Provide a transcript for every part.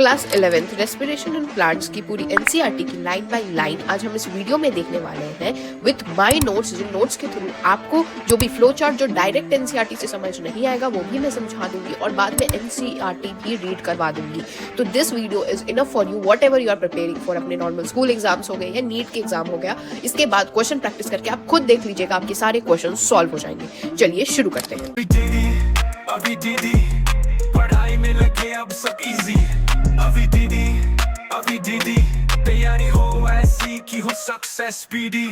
Class 11th respiration in plants की पूरी NCERT की लाइन बाय लाइन आज हम इस वीडियो में देखने वाले हैं विथ माय नोट्स। जिन नोट्स के थ्रू आपको जो भी फ्लो चार्ट जो डायरेक्ट एनसीईआरटी से समझ नहीं आएगा वो भी मैं समझा दूंगी और बाद में एनसीईआरटी भी रीड करवा दूंगी। तो this video is enough for you what ever you are preparing for अपने नॉर्मल स्कूल एग्जाम्स हो गए या नीट के एग्जाम हो गया। इसके बाद क्वेश्चन प्रैक्टिस करके आप खुद देख लीजिएगा, आपके सारे क्वेश्चन सॉल्व हो जाएंगे। चलिए शुरू करते हैं। पढ़ाई में लगे अब सब इजी, अभी दीदी तैयारी हो ऐसी कि हो सक्सेस स्पीडी।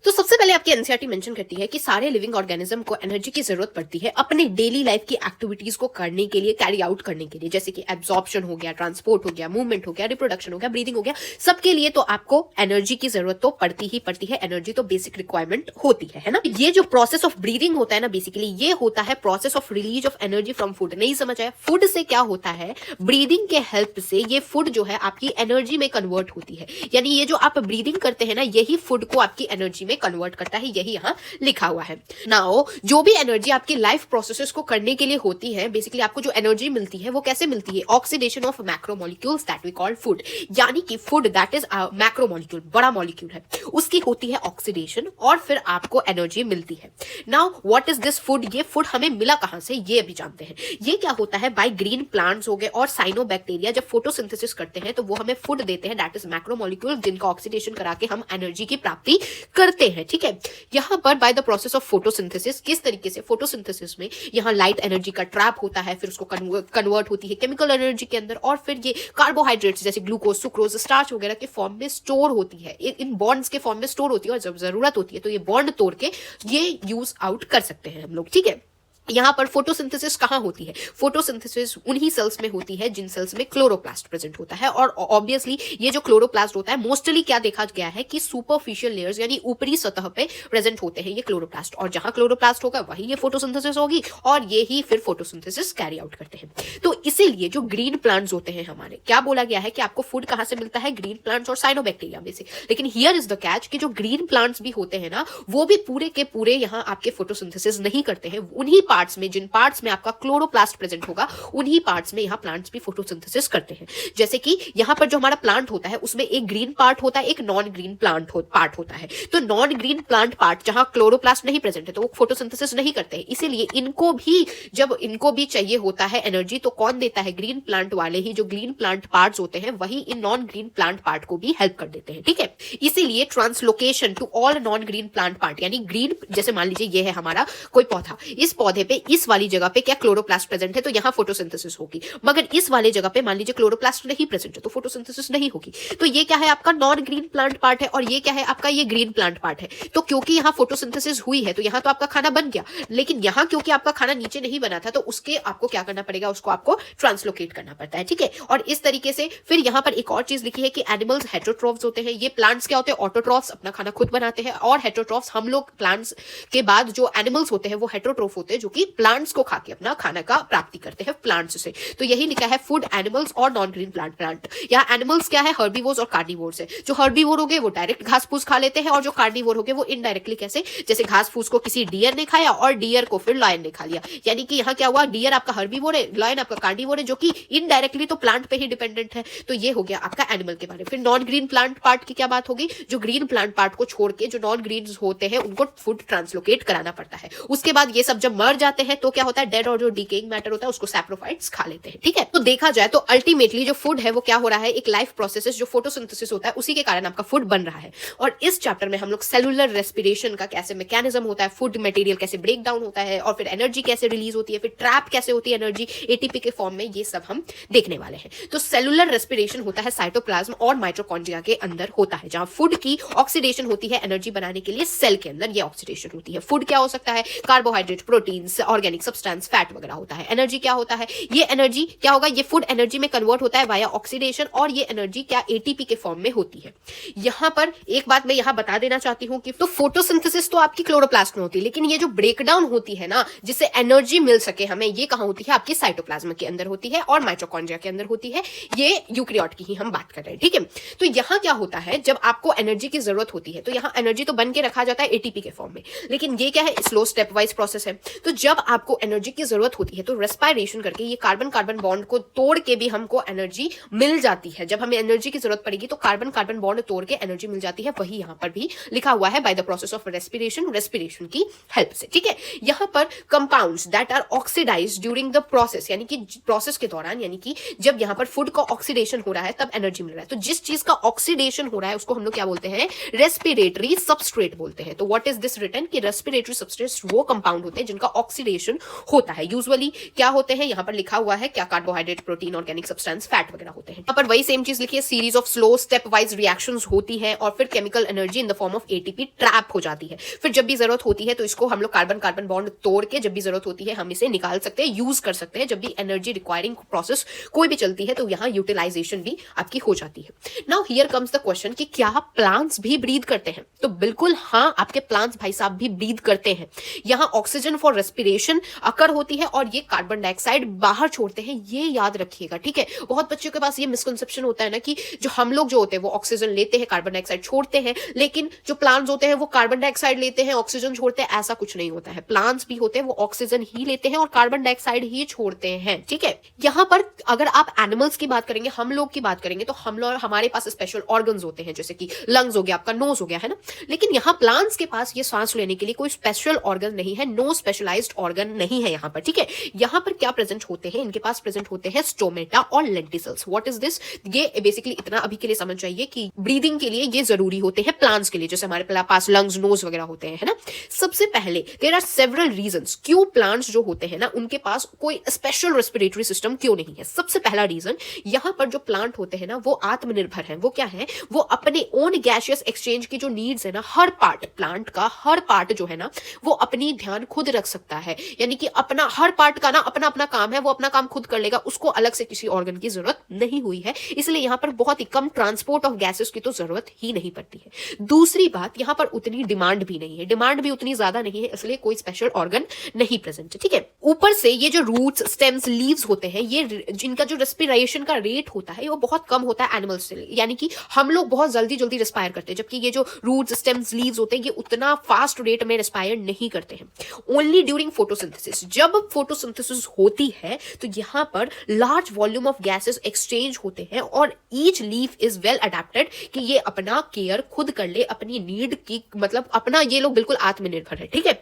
तो सबसे पहले आपकी एनसीईआरटी मेंशन करती है कि सारे लिविंग ऑर्गेनिज्म को एनर्जी की जरूरत पड़ती है अपने डेली लाइफ की एक्टिविटीज को करने के लिए, कैरी आउट करने के लिए, जैसे कि एब्जॉर्प्शन हो गया, ट्रांसपोर्ट हो गया, मूवमेंट हो गया, रिप्रोडक्शन हो गया, ब्रीदिंग हो गया। सबके लिए तो आपको एनर्जी की जरूरत तो पड़ती ही पड़ती है। एनर्जी तो बेसिक रिक्वायरमेंट होती है ना। ये जो प्रोसेस ऑफ ब्रीदिंग होता है ना, बेसिकली ये होता है process of release of energy from food. नहीं समझ आया? फूड से क्या होता है, ब्रीदिंग के हेल्प से ये फूड जो है आपकी एनर्जी में कन्वर्ट होती है। यानी ये जो आप ब्रीदिंग करते हैं ना, यही फूड को आपकी एनर्जी में कन्वर्ट करता है, यही यहाँ लिखा हुआ है। नाउ जो भी एनर्जी आपकी लाइफ प्रोसेसेस को करने के लिए होती है, बेसिकली आपको जो एनर्जी मिलती है वो कैसे मिलती है? Oxidation of macromolecules that we call food. यानी कि फूड दैट इज मैक्रोमोलिक्यूल, बड़ा मॉलिक्यूल है, उसकी होती है ऑक्सीडेशन और फिर आपको एनर्जी मिलती है। Now what is this food? ये फूड हमें मिला कहां से, ये अभी जानते हैं। ये क्या होता है, बाय ग्रीन प्लांट्स हो गए और साइनोबैक्टीरिया जब फोटोसिंथेसिस करते हैं तो वो हमें फूड देते हैं दैट इज मैक्रोमोलिक्यूल, जिनका ऑक्सीडेशन करा के हम एनर्जी की प्राप्ति करते हैं। ठीक है, यहां पर bye the process of photosynthesis, किस तरीके से फोटोसिंथेसिस में यहां लाइट एनर्जी का ट्रैप होता है, फिर उसको कन्वर्ट होती है केमिकल एनर्जी के अंदर और फिर ये कार्बोहाइड्रेट्स जैसे ग्लूकोज, सुक्रोज, स्टार्च वगैरह के फॉर्म में स्टोर होती है, इन बॉन्ड्स के फॉर्म में स्टोर होती है और जब जरूरत होती है तो ये बॉन्ड तोड़ के ये यूज आउट कर सकते हैं हम लोग। ठीक है, यहां पर फोटोसिंथेसिस कहां होती है? फोटोसिंथेसिस उन्हीं सेल्स में होती है जिन सेल्स में क्लोरोप्लास्ट प्रेजेंट होता है। और ऑब्वियसली ये जो क्लोरोप्लास्ट होता है मोस्टली क्या देखा गया है कि सुपरफिशियल लेयर्स यानी ऊपरी सतह पे प्रेजेंट होते हैं ये क्लोरोप्लास्ट, और जहां क्लोरोप्लास्ट होगा वही ये फोटोसिंथेसिस होगी और ये ही फिर फोटोसिंथेसिस कैरी आउट करते हैं। तो इसीलिए जो ग्रीन प्लांट्स होते हैं हमारे, क्या बोला गया है कि आपको फूड कहां से मिलता है? ग्रीन प्लांट्स और साइनोबैक्टीरिया में से। लेकिन हियर इज द कैच कि जो ग्रीन प्लांट्स भी होते हैं ना, वो भी पूरे के पूरे यहां आपके फोटोसिंथेसिस नहीं करते हैं। उन्हीं पार्ट्स में, जिन पार्ट्स में आपका क्लोरोप्लास्ट प्रेजेंट होगा, उन्हीं पार्ट्स में यहां प्लांट्स भी फोटोसिंथेसिस करते हैं। जैसे कि यहां पर जो हमारा प्लांट होता है उसमें एक ग्रीन पार्ट होता है, एक नॉन ग्रीन पार्ट होता है। तो नॉन ग्रीन प्लांट पार्ट जहां क्लोरोप्लास्ट नहीं प्रेजेंट है तो वो फोटोसिंथेसिस नहीं करते हैं। इसीलिए इनको भी, जब इनको भी चाहिए होता है एनर्जी, तो कौन देता है? ग्रीन प्लांट वाले ही, जो ग्रीन प्लांट पार्ट्स होते हैं वही इन नॉन ग्रीन प्लांट पार्ट को भी हेल्प कर देते हैं। ठीक है, इसीलिए translocation to all non green plant part, यानी ग्रीन, जैसे मान लीजिए ये है हमारा कोई पौधा, इस पौधे पे इस वाली जगह पे क्या क्लोरोप्लास्ट प्रेजेंट है तो यहां फोटोसिंथेसिस होगी, मगर इस वाले जगह पे मान लीजिए क्लोरोप्लास्ट नहीं प्रेजेंट है तो फोटोसिंथेसिस नहीं होगी। तो ये क्या है? आपका नॉन ग्रीन प्लांट पार्ट है और ये क्या है? आपका ये ग्रीन प्लांट पार्ट है। तो क्योंकि यहां फोटोसिंथेसिस हुई है तो यहां तो आपका खाना बन गया, लेकिन यहां क्योंकि आपका खाना नीचे नहीं बना था तो उसके आपको क्या करना पड़ेगा? उसको आपको ट्रांसलोकेट करना पड़ता है। ठीक है, और इस तरीके से फिर यहां पर एक और चीज लिखी है कि एनिमल्स हेटेरोट्रॉफ्स होते हैं। ये प्लांट्स क्या होते हैं? ऑटोट्रॉफ्स, अपना खाना खुद बनाते हैं, और हेटेरोट्रॉफ्स हम लोग प्लांट्स के बाद जो एनिमल्स होते हैं वो हेटेरोट्रॉफ होते हैं, जो कि प्लांट्स को खा के अपना खाना का प्राप्ति करते हैं प्लांट्स से। तो यही लिखा है फूड एनिमल्स और नॉन ग्रीन प्लांट। यहाँ एनिमल्स क्या है? हर्बीवोर्स और कार्निवोर्स है। जो हर्बीवोर हो गए वो डायरेक्ट घास फूस खा लेते हैं और जो कार्निवोर हो गए वो इनडायरेक्टली। कैसे? जैसे घास फूस को किसी डियर ने खाया और डियर को फिर लायन ने खा लिया। यानी कि यहाँ क्या हुआ? डियर आपका हर्बीवोर है, लायन आपका कार्निवोर है, जो कि इनडायरेक्टली तो प्लांट पे ही डिपेंडेंट है। तो ये हो गया आपका एनिमल के बारे में। फिर नॉन ग्रीन प्लांट पार्ट की क्या बात होगी? जो ग्रीन प्लांट पार्ट को छोड़ के जो नॉन ग्रीन होते हैं उनको फूड ट्रांसलोकेट कराना पड़ता है। उसके बाद ये सब जब मर जाते हैं तो क्या होता है? डेड और जो डिकेइंग मैटर होता है उसको सैप्रोफाइट्स खा लेते हैं। ठीक है, तो देखा जाए तो अल्टीमेटली जो फूड है वो क्या हो रहा है? एक लाइफ प्रोसेस जो फोटोसिंथेसिस होता है उसी के कारण आपका फूड बन रहा है। और इस चैप्टर में हम लोग सेलुलर रेस्पिरेशन का कैसे मैकेनिज्म होता है, फूड मटेरियल कैसे ब्रेक डाउन होता है और फिर एनर्जी कैसे रिलीज होती है, फिर ट्रैप कैसे होती है एनर्जी एटीपी के फॉर्म में, ये सब हम देखने वाले हैं। तो सेलुलर रेस्पिरेशन होता है साइटोप्लाज्म और माइटोकॉन्ड्रिया के अंदर होता है, जहां फूड की ऑक्सीडेशन होती है एनर्जी बनाने के लिए। सेल के अंदर ये ऑक्सीडेशन होती है। फूड क्या हो सकता है? Carbohydrate, proteins, organic substance, fat वगैरह होता है। एनर्जी क्या होता है? ये एनर्जी क्या होगा? ये फूड एनर्जी में कन्वर्ट होता है वाया ऑक्सीडेशन और ये एनर्जी क्या एटीपी के फॉर्म में होती है। यहां पर एक बात मैं यहां बता देना चाहती हूं कि तो फोटोसिंथेसिस तो आपकी क्लोरोप्लास्ट में होती है, लेकिन ये जो ब्रेकडाउन होती है ना जिससे एनर्जी मिल सके हमें, ये कहां होती है? आपकी साइटोप्लाज्म के अंदर होती है और माइटोकॉन्ड्रिया के अंदर होती है। ये यूकैरियोट की ही हम बात कर रहे हैं। ठीक है, तो यहां क्या होता है? जब आपको एनर्जी की जरूरत होती है तो यहां एनर्जी तो बन के रखा जाता है एटीपी के फॉर्म में, लेकिन ये क्या है? स्लो स्टेप वाइज प्रोसेस है। तो जब आपको एनर्जी की जरूरत होती है तो रेस्पिरेशन करके ये कार्बन कार्बन बॉन्ड को तोड़ के भी हमको एनर्जी मिल जाती है। जब हमें एनर्जी की जरूरत पड़ेगी तो कार्बन कार्बन बॉन्ड तोड़ के एनर्जी मिल जाती है। वही यहां पर भी लिखा हुआ है by the process of respiration की हेल्प से। ठीक है, यहां पर compounds that are oxidised during the process, यानी कि प्रोसेस के दौरान, यानी कि जब यहां पर फूड का ऑक्सीडेशन हो रहा है तब एनर्जी मिल रहा है। तो जिस चीज का ऑक्सीडेशन हो रहा है उसको हम लोग क्या बोलते हैं? रेस्पिरेटरी सबस्ट्रेट बोलते हैं। तो व्हाट इज दिस रिटन कि रेस्पिरेटरी सबस्ट्रेट्स वो कंपाउंड होते हैं जिनका ऑक्सीडेशन होता है। यूजुअली क्या होते हैं, यहां पर लिखा हुआ है क्या, carbohydrate, protein, organic substance, fat वगैरह होते हैं। यहां पर वही सेम चीज लिखी है, series of slow step wise reactions होती है और फिर chemical energy in the form of ATP trap हो जाती है। फिर जब भी जरूरत होती है तो इसको हम लोग कार्बन कार्बन बॉन्ड तोड़ के जब भी जरूरत होती है हम इसे निकाल सकते हैं, यूज कर सकते हैं। जब भी एनर्जी रिक्वायरिंग प्रोसेस कोई भी चलती है तो यहाँ यूटिलाइजेशन भी आपकी हो जाती है। Now here comes the question कि क्या प्लांट्स भी ब्रीथ करते हैं? तो बिल्कुल हाँ, आपके प्लांट्स भाई साहब भी ब्रीथ करते हैं। यहाँ ऑक्सीजन फॉर रेस्पिरेशन अकर होती है और ये कार्बन डाइऑक्साइड बाहर छोड़ते हैं, ये याद रखिएगा। ठीक है, बहुत बच्चों के पास ये मिसकंसेप्शन होता है ना कि जो हम लोग जो होते हैं वो ऑक्सीजन लेते हैं, कार्बन डाइऑक्साइड छोड़ते हैं, लेकिन जो प्लांट्स होते हैं वो कार्बन डाइऑक्साइड लेते हैं, ऑक्सीजन छोड़ते हैं। ऐसा कुछ नहीं होता है। प्लांट्स भी होते हैं वो ऑक्सीजन ही लेते हैं और कार्बन डाइऑक्साइड ही छोड़ते हैं। ठीक है, यहां पर अगर आप एनिमल्स की बात करेंगे, हम लोग की बात करेंगे, तो हम लोग, हमारे पास स्पेशल ऑर्गन्स होते हैं, जैसे कि लंग्स हो गया, आपका नोज हो गया, है ना। लेकिन यहाँ प्लांट्स के पास ये सांस लेने के लिए कोई स्पेशल ऑर्गन नहीं है, नो स्पेशलाइज्ड ऑर्गन नहीं है यहाँ पर। ठीक है, यहाँ पर क्या प्रेजेंट होते हैं? इनके पास प्रेजेंट होते हैं स्टोमेटा और लेंटिसल्स। What is this? ये बेसिकली इतना अभी के लिए समझ जाइए कि ब्रीदिंग के लिए ये जरूरी होते हैं प्लांट्स के लिए, जैसे हमारे पास लंग्स, नोज वगैरह होते हैं, है ना। सबसे पहले देयर आर सेवरल रीजंस क्यों प्लांट्स जो होते हैं ना उनके पास कोई स्पेशल रेस्पिरेटरी सिस्टम क्यों नहीं है। सबसे पहला रीजन, यहाँ पर जो प्लांट होते हैं ना वो आत्मनिर्भर हैं। वो क्या है? वो अपने ओन गैसियस एक्सचेंज की जो नीड्स है ना, हर पार्ट, प्लांट का हर पार्ट जो है ना वो अपनी ध्यान खुद रख सकता है। यानी कि अपना हर पार्ट का ना अपना अपना काम है, वो अपना काम खुद कर लेगा, उसको अलग से किसी ऑर्गन की जरूरत नहीं हुई है। इसलिए यहाँ पर बहुत ही कम ट्रांसपोर्ट ऑफ गैसेस की तो जरूरत ही नहीं पड़ती है। दूसरी बात, यहाँ पर उतनी डिमांड भी नहीं है, डिमांड भी उतनी ज्यादा नहीं है, इसलिए कोई स्पेशल ऑर्गन नहीं प्रेजेंट है। ठीक है, ऊपर से ये जो रूट्स, स्टेम्स, लीव्स होते हैं, ये जिनका जो रेस्पिरेशन का रेट होता है वो बहुत कम होता है एनिमल्स से। यानी कि हम लोग बहुत जल्दी जल्दी रेस्पायर करते हैं, जबकि ये जो रूट्स, स्टेम्स, लीव्स होते हैं ये उतना फास्ट रेट में रेस्पायर नहीं करते हैं। ओनली ड्यूरिंग फोटोसिंथेसिस, जब फोटोसिंथेसिस होती है तो यहाँ पर large volume of gases exchange होते हैं और each leaf is well adapted कि ये अपना केयर खुद कर ले, अपनी नीड की, मतलब अपना, ये लोग बिल्कुल आत्मनिर्भर है। ठीक है,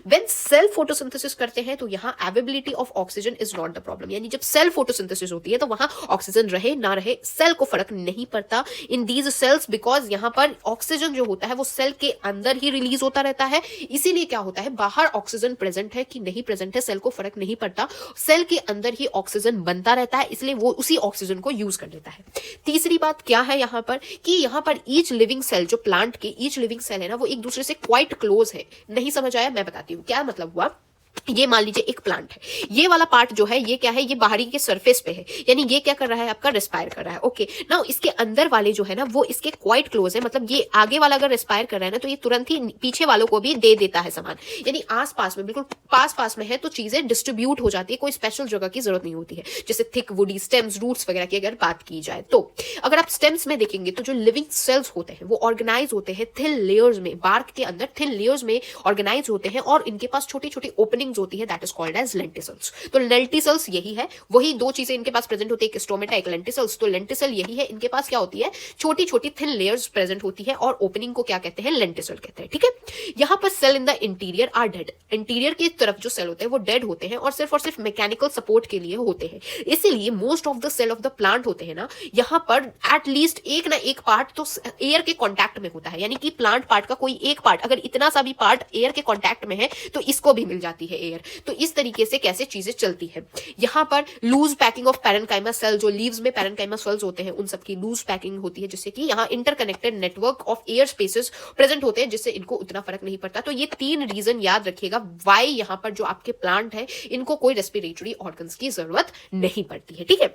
व्हेन सेल्फ फोटोसिंथेसिस करते हैं तो यहाँ availability of oxygen is not the problem. यानी जब सेल्फ फोटोसिंथेसिस होती है तो वहां ऑक्सीजन रहे ना रहे सेल को फर्क नहीं पड़ता इन दीज सेल्स, बिकॉज यहाँ पर ऑक्सीजन जो होता है वो सेल के अंदर ही रिलीज होता रहता है। इसीलिए क्या होता है, बाहर ऑक्सीजन प्रेजेंट है कि नहीं प्रेजेंट है सेल को फर्क नहीं पड़ता, सेल के अंदर ही ऑक्सीजन बनता रहता है, इसलिए वो उसी ऑक्सीजन को यूज कर लेता है। तीसरी बात क्या है यहाँ पर कि यहाँ पर ईच लिविंग सेल, जो प्लांट के ईच लिविंग सेल है ना वो एक दूसरे से क्वाइट क्लोज है। नहीं समझ आया? मैं बताती हूँ क्या मतलब हुआ। ये मान लीजिए एक प्लांट है, ये वाला पार्ट जो है ये क्या है, ये बाहरी के सरफेस पे है, यानी ये क्या कर रहा है, आपका रेस्पायर कर रहा है। ओके, नाउ इसके अंदर वाले जो है ना वो इसके क्वाइट क्लोज है, मतलब ये आगे वाला अगर रेस्पायर कर रहा है ना तो ये तुरंत ही पीछे वालों को भी दे देता है सामान, यानी आस पास में, बिल्कुल पास पास में है तो चीजें डिस्ट्रीब्यूट हो जाती है, कोई स्पेशल जगह की जरूरत नहीं होती है। जैसे थिक वुडी स्टेम्स, रूट्स वगैरह की अगर बात की जाए तो अगर आप स्टेम्स में देखेंगे तो जो लिविंग सेल्स होते हैं वो ऑर्गेनाइज होते हैं थिन लेयर्स में, बार्क के अंदर थिन लेयर्स में ऑर्गेनाइज होते हैं और इनके पास छोटी छोटी ओपनिंग्स होती है, that is called as lenticels. तो लेंटिसल्स यही है, वही दो चीजें इनके पास प्रेजेंट होती है, एक स्टोमेटा एक लेंटिसल्स। तो लेंटिसल यही है, इनके पास क्या होती है, छोटी छोटी थिन लेयर्स प्रेजेंट होती है और ओपनिंग को क्या कहते हैं, लेंटिसल कहते हैं। ठीक है, यहाँ पर cell in the interior are dead, interior की तरफ जो सेल होते हैं वो डेड होते हैं और सिर्फ मैकेनिकल सपोर्ट के लिए होते हैं। इसीलिए most of the cell of the plant होते हैं ना, यहाँ पर एटलीस्ट एक ना एक पार्ट तो एयर के कॉन्टैक्ट में होता है, यानी कि प्लांट पार्ट का कोई एक पार्ट, अगर इतना सा भी पार्ट एयर के कॉन्टैक्ट में है तो इसको भी मिल जाती है एयर। तो इस तरीके से कैसे चीजें चलती है। यहाँ पर loose packing of parenchyma cell, जो लीव्स में पैरेन्काइमा सेल्स होते हैं उन सबकी लूज पैकिंग होती है, जिससे कि यहाँ interconnected network of air spaces present होते हैं, जिससे इनको उतना फर्क नहीं पड़ता। तो ये तीन रीजन याद रखिएगा वाई यहाँ पर जो आपके प्लांट है इनको कोई रेस्पिरेटरी ऑर्गन्स की जरूरत नहीं पड़ती है। ठीक है,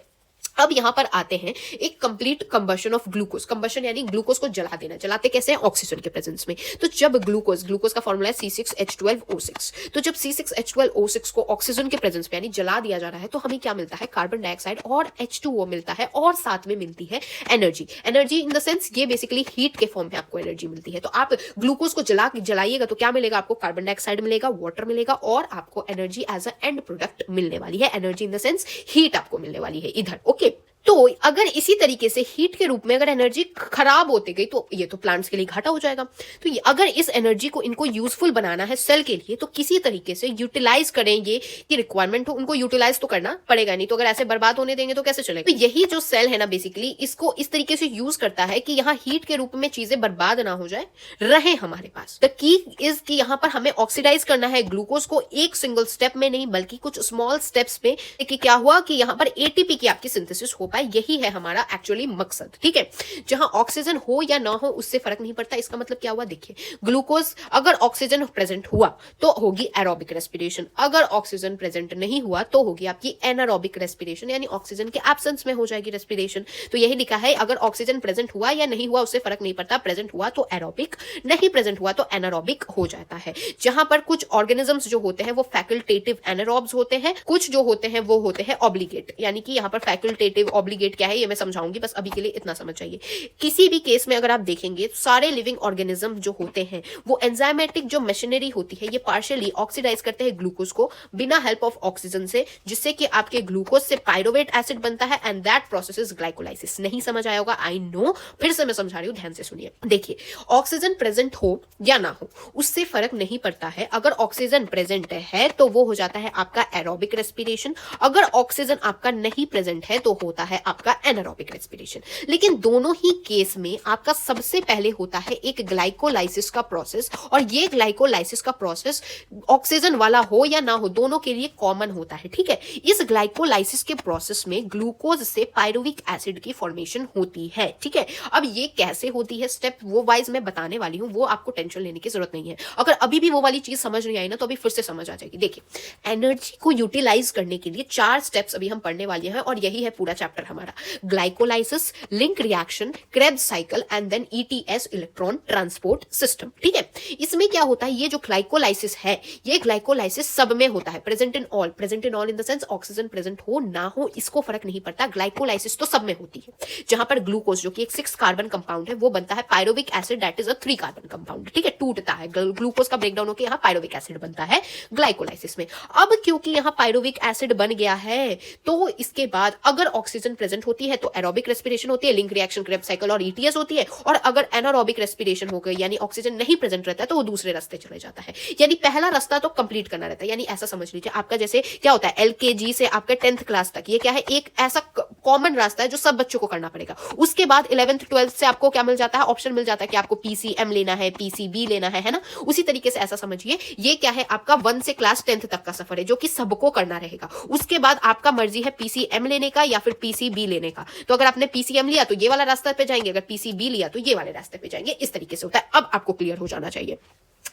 अब यहां पर आते हैं एक complete combustion of glucose. Combustion यानी ग्लूकोज को जला देना। जलाते कैसे हैं? ऑक्सीजन के प्रेजेंस में। तो जब ग्लूकोज का फॉर्मूला है C6H12O6, तो जब C6H12O6 को ऑक्सीजन के प्रेजेंस में यानी जला दिया जा रहा है तो हमें क्या मिलता है? कार्बन डाइऑक्साइड और H2O मिलता है, और साथ में मिलती है energy. Energy in the sense ये बेसिकली हीट के फॉर्म में आपको एनर्जी मिलती है। तो आप ग्लूकोज को जलाइएगा तो क्या मिलेगा आपको? कार्बन डाइऑक्साइड मिलेगा, वाटर मिलेगा, और आपको energy as a end product मिलने वाली है। Energy in the sense heat आपको मिलने वाली है इधर। ओके, तो अगर इसी तरीके से हीट के रूप में अगर एनर्जी खराब होती गई तो ये तो प्लांट्स के लिए घाटा हो जाएगा। तो अगर इस एनर्जी को इनको यूजफुल बनाना है सेल के लिए तो किसी तरीके से यूटिलाइज करेंगे कि रिक्वायरमेंट हो, उनको यूटिलाइज तो करना पड़ेगा, नहीं तो अगर ऐसे बर्बाद होने देंगे तो कैसे चलेगा। तो यही जो सेल है ना बेसिकली इसको इस तरीके से यूज करता है कि यहाँ हीट के रूप में चीजें बर्बाद ना हो जाए, रहे हमारे पास। द की इज कि यहाँ पर हमें ऑक्सीडाइज करना है ग्लूकोज को एक सिंगल स्टेप में नहीं बल्कि कुछ स्मॉल स्टेप्स में, कि क्या हुआ कि यहाँ पर एटीपी की आपकी सिंथेसिस हो। यही है हमारा एक्चुअली मकसद। ठीक है, जहां ऑक्सीजन हो या ना हो उससे फर्क नहीं पड़ता। इसका मतलब क्या हुआ? देखिए, ग्लूकोज अगर ऑक्सीजन प्रेजेंट हुआ तो होगी एरोबिक रेस्पिरेशन, अगर ऑक्सीजन प्रेजेंट नहीं हुआ तो होगी आपकी एनारोबिक रेस्पिरेशन, यानी ऑक्सीजन के एब्सेंस में हो जाएगी रेस्पिरेशन। तो यही लिखा है, अगर ऑक्सीजन प्रेजेंट हुआ या नहीं हुआ उससे फर्क नहीं पड़ता। प्रेजेंट हुआ तो एरोबिक, नहीं प्रेजेंट हुआ तो एनारोबिक हो जाता है। जहां पर कुछ ऑर्गेनिजम्स जो होते हैं वो फैकल्टेटिव एनारोब्स होते हैं, कुछ जो होते हैं वो होते हैं ऑब्लिगेट। यानी कि यहाँ पर फैकल्टेटिव ऑब्लिगेट क्या है ये मैं समझाऊंगी, बस अभी के लिए इतना समझ जाइए। किसी भी केस में अगर आप देखेंगे सारे लिविंग ऑर्गेनिज्म जो होते हैं वो एंजाइमेटिक जो मशीनरी होती है ये पार्शियली ऑक्सीडाइज करते हैं ग्लूकोज को बिना हेल्प ऑफ ऑक्सीजन से, जिससे कि आपके ग्लूकोज से पाइरोवेट एसिड बनता है and that process is glycolysis. नहीं समझ आया होगा, आई नो, फिर से मैं समझा रही हूं, ध्यान से सुनिए। देखिए, ऑक्सीजन प्रेजेंट हो या ना हो उससे फर्क नहीं पड़ता है। अगर ऑक्सीजन प्रेजेंट है तो वो हो जाता है आपका एरोबिक रेस्पिरेशन, अगर ऑक्सीजन आपका नहीं प्रेजेंट है तो होता है आपका एनारोबिक रेस्पिरेशन। लेकिन दोनों ही केस में आपका सबसे पहले होता है एक ग्लाइकोलाइसिस का प्रोसेस, और ये ग्लाइकोलाइसिस का प्रोसेस ऑक्सीजन वाला हो या ना हो दोनों के लिए कॉमन होता है। ठीक है, इस ग्लाइकोलाइसिस के प्रोसेस में ग्लूकोज से पाइरुविक एसिड की फॉर्मेशन होती है। ठीक है, अब ये कैसे होती है स्टेप वो वाइज मैं बताने वाली हूं, वो आपको टेंशन लेने की जरूरत नहीं है। अगर अभी भी वो वाली चीज समझ नहीं आई ना तो अभी फिर से समझ आ जाएगी। देखिए, एनर्जी को यूटिलाइज करने के लिए 4 स्टेप्स अभी हम पढ़ने वाले हैं और यही है पूरा चैप्टर हमारा। Glycolysis, link reaction, Krebs cycle and then ETS electron transport system. ठीक है, इसमें क्या होता है, ये जो ग्लाइकोलाइसिस है ये ग्लाइकोलाइसिस सब में होता है, present in all. Present in all in the sense oxygen present हो ना हो इसको फर्क नहीं पड़ता, ग्लाइकोलाइसिस तो सब में होती है। जहां पर ग्लूकोज जो कि एक 6 कार्बन कंपाउंड है वो बनता है pyruvic acid that is a 3 carbon compound. ठीक है, टूटता है, ग्लूकोज का ब्रेकडाउन होकर यहाँ पाइरोविक एसिड बनता है ग्लाइकोलाइसिस में। अब क्योंकि यहाँ पाइरोविक एसिड बन गया है तो इसके बाद अगर ऑक्सीजन प्रेजेंट होती है तो एरोबिक रेस्पिरेशन होती है, लिंक रिएक्शन, क्रेब्स साइकिल और ETS होती है, और अगर एनारोबिक रेस्पिरेशन हो गई यानी ऑक्सीजन नहीं प्रेजेंट रहता है तो वो दूसरे रास्ते चले जाता है। यानी पहला रास्ता तो कंप्लीट करना रहता है। यानी ऐसा समझ लीजिए आपका जैसे क्या होता है LKG से आपका 10th क्लास तक ये क्या है, एक ऐसा कॉमन रास्ता है जो सब बच्चों को करना पड़ेगा। उसके बाद 11th 12th से आपको क्या मिल जाता है, ऑप्शन मिल जाता है कि आपको PCM लेना है, PCB लेना है ना। उसी तरीके से ऐसा समझिए ये क्या है, आपका 1 से क्लास 10th तक का सफर है जो कि सबको करना रहेगा। उसके बाद आपका मर्जी है PCM लेने का या फिर PCB लेने का। तो अगर आपने PCM लिया तो ये वाला रास्ते पे जाएंगे, अगर PCB लिया तो ये वाले रास्ते पे जाएंगे। इस तरीके से होता है। अब आपको क्लियर हो जाना चाहिए।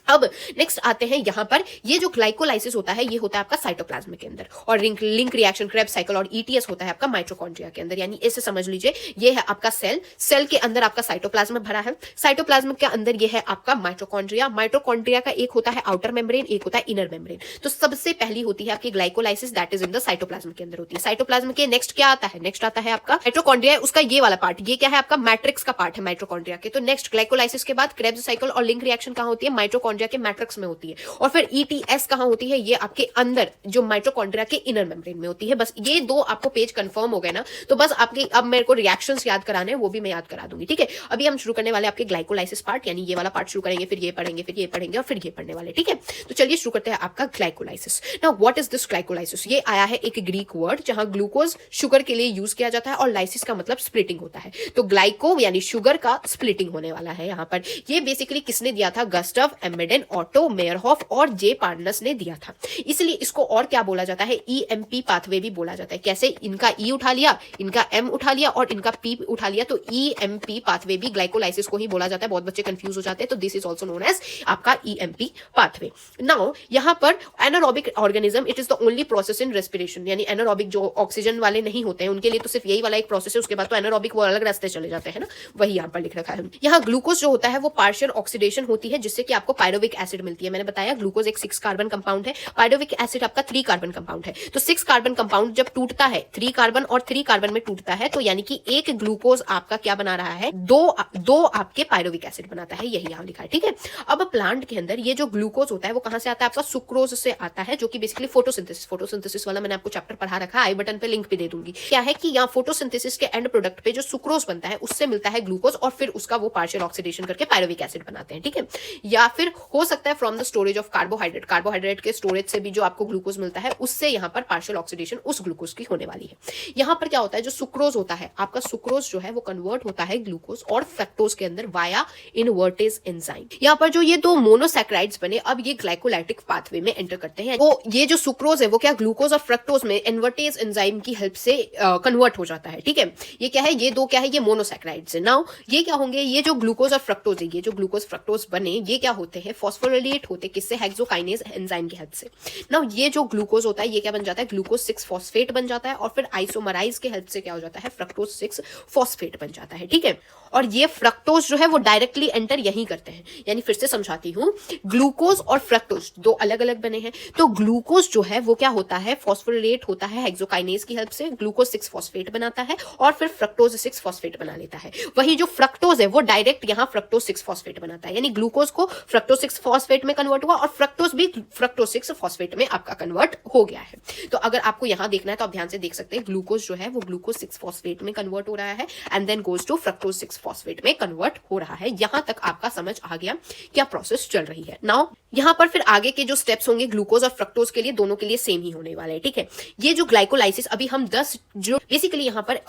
अब नेक्स्ट आते हैं यहां पर, ये जो ग्लाइकोलाइसिस होता है ये होता है आपका साइटोप्लाज्म के अंदर, और लिंक रिएक्शन, क्रेब्स साइकिल और ETS होता है आपका माइटोकॉन्ड्रिया के अंदर। यानी ऐसे समझ लीजिए ये है आपका सेल, सेल के अंदर आपका साइटोप्लाज्म भरा है, साइटोप्लाज्म के अंदर ये है आपका माइटोकॉन्ड्रिया। माइटोकॉन्ड्रिया का एक होता है आउटर मेम्ब्रेन, एक होता है इनर मेम्ब्रेन। तो सबसे पहली होती है आपकी glycolysis that is in the cytoplasm के अंदर होती है। साइटोप्लाज्म के नेक्स्ट क्या आता है, नेक्स्ट आता है आपका माइटोकॉन्ड्रिया, उसका ये वाला पार्ट, ये क्या है आपका मैट्रिक्स का पार्ट है माइटोकॉन्ड्रिया के। तो नेक्स्ट ग्लाइकोलाइसिस के बाद क्रेब्स साइकिल और लिंक रिएक्शन कहां होती है, माइटोकॉन्ड्रिया के मैट्रिक्स में होती है। और फिर ETS कहां होती है, ये आपके अंदर जो माइटोकॉन्ड्रिया के इनर मेम्ब्रेन में होती है। बस ये दो आपको पेज कंफर्म हो गए ना, तो बस आपके अब मेरे को रिएक्शंस याद कराने हैं वो भी मैं याद करा दूंगी। ठीक है, अभी हम शुरू करने वाले आपके ग्लाइकोलाइसिस पार्ट, यानी ये वाला पार्ट शुरू करेंगे, फिर ये पढ़ेंगे, फिर ये पढ़ेंगे और फिर ये पढ़ने वाले। ठीक है, तो चलिए शुरू करते हैं आपका glycolysis. Now what is this glycolysis, ये आया है एक ग्रीक वर्ड जहां ग्लूकोज शुगर के लिए यूज किया जाता है और लाइसिस का मतलब स्प्लिटिंग होता है। तो ग्लाइको यानी शुगर का स्प्लिटिंग होने वाला है यहाँ पर। ये बेसिकली किसने दिया था, गस्टव मेडेन, ऑटो मेयरहॉफ और जे पार्टनर्स ने दिया था। इसलिए इसको और क्या बोला जाता है, ईएमपी पाथवे भी बोला जाता है। कैसे, इनका ई उठा लिया, इनका एम उठा लिया और इनका पी उठा लिया, तो ईएमपी पाथवे भी ग्लाइकोलाइसिस को ही बोला जाता है। बहुत बच्चे कंफ्यूज हो जाते हैं, तो this is also known as आपका ईएमपी पाथवे। नाउ यहाँ पर anaerobic organism, it is the only process in respiration, यानी एनारोबिक जो ऑक्सीजन वाले नहीं होते हैं उनके लिए तो सिर्फ यही वाला एक प्रोसेस है, उसके बाद तो एनारोबिक वो अलग रास्ते चले जाते हैं ना, वही यहाँ पर लिख रखा है। यहाँ ग्लूकोज जो होता है वो पार्शियल ऑक्सीडेशन होती है, जिससे कि आपको पायरोविक एसिड मिलती है। मैंने बताया ग्लूकोज एक 6 कार्बन कंपाउंड है, पायरोविक एसिड आपका 3 कार्बन कंपाउंड है। तो 6 कार्बन कंपाउंड जब टूटता है 3 कार्बन और 3 कार्बन में टूटता है, तो यानी कि एक ग्लूकोज आपका क्या बना रहा है, दो आपके पायरोविक एसिड बनाता है, यही यहाँ लिखा है, ठीक है। अब प्लांट के अंदर ये जो ग्लूकोज होता है वो कहां से आता है, आपका सुक्रोज से आता है, जो कि बेसिकली फोटोसिंथेसिस वाला मैंने आपको चैप्टर पढ़ा रखा है, आई बटन पे लिंक भी दे दूंगी। क्या है कि यहाँ फोटोसिंथेसिस के एंड प्रोडक्ट पे जो सुक्रोज बनता है उससे मिलता है ग्लूकोज, और फिर उसका वो पार्शियल ऑक्सीडेशन करके पायरोविक एसिड बनाते हैं, ठीक है। या फिर हो सकता है from the storage of carbohydrate, carbohydrate के स्टोरेज से भी जो आपको ग्लूकोज मिलता है उससे यहाँ पर पार्शियल ऑक्सीडेशन उस ग्लूकोज की होने वाली है। यहाँ पर क्या होता है, जो सुक्रोज होता है आपका, सुक्रोज जो है वो कन्वर्ट होता है ग्लूकोज और फ्रक्टोज के अंदर वाया इनवर्टेज एंजाइम। यहाँ पर जो ये दो मोनोसैकेराइड्स बने, अब ये ग्लाइकोलाइटिक पाथवे में एंटर करते हैं। तो ये जो सुक्रोज है वो क्या ग्लूकोज और फ्रक्टोज में इनवर्टेज एंजाइम की हेल्प से कन्वर्ट हो जाता है, ठीक है। ये क्या है, ये दो क्या है, ये मोनोसैकेराइड्स है। नाउ ये क्या होंगे, ये जो ग्लूकोज और फ्रक्टोज है, ये जो ग्लूकोज फ्रक्टोज बने ये क्या होते हैं, फॉस्फोरिलेट होते, किससे, हेक्सोकाइनेज एंजाइम की हेल्प से। नाउ ये जो ग्लूकोज होता है ये क्या बन जाता है, ग्लूकोज 6 फॉस्फेट बन जाता है, और फिर आइसोमराइज के हेल्प से क्या हो जाता है, फ्रक्टोज 6 फॉस्फेट बन जाता है, ठीक है। और ये फ्रक्टोज जो है वो डायरेक्टली एंटर यही करते हैं, यानी फिर से समझाती हूं, ग्लूकोज और फ्रक्टोज दो अलग अलग बने हैं। तो ग्लूकोज जो है वो क्या होता है, फॉस्फोरिलेट होता है हेक्सोकाइनेज की हेल्प से, ग्लूकोज 6 फॉस्फेट बनाता है और फिर फ्रक्टोज 6 फॉस्फेट बना लेता है। वही जो फ्रक्टोज है वो डायरेक्ट यहाँ फ्रक्टोज 6 फॉस्फेट बनाता है, यानी ग्लूकोज को फ्रक्टोज 6 फॉस्फेट में कन्वर्ट हुआ और फ्रक्टोज भी फ्रक्टोज 6 फॉस्फेट में आपका कन्वर्ट हो गया है। तो अगर आपको यहां देखना है तो आप ध्यान से देख सकते हैं, ग्लूकोज जो है वो ग्लूकोज 6 फॉस्फेट में कन्वर्ट हो रहा है and then goes to fructose 6 phosphate में कन्वर्ट हो रहा है। यहां तक आपका समझ आ गया क्या प्रोसेस चल रही है। नाउ यहां पर फिर आगे के जो स्टेप्स होंगे ग्लूकोज और फ्रक्टोज के लिए, दोनों के लिए सेम ही होने वाले हैं, ठीक है। ये जो ग्लाइकोलाइसिस, अभी हम 10 जो बेसिकली यहां पर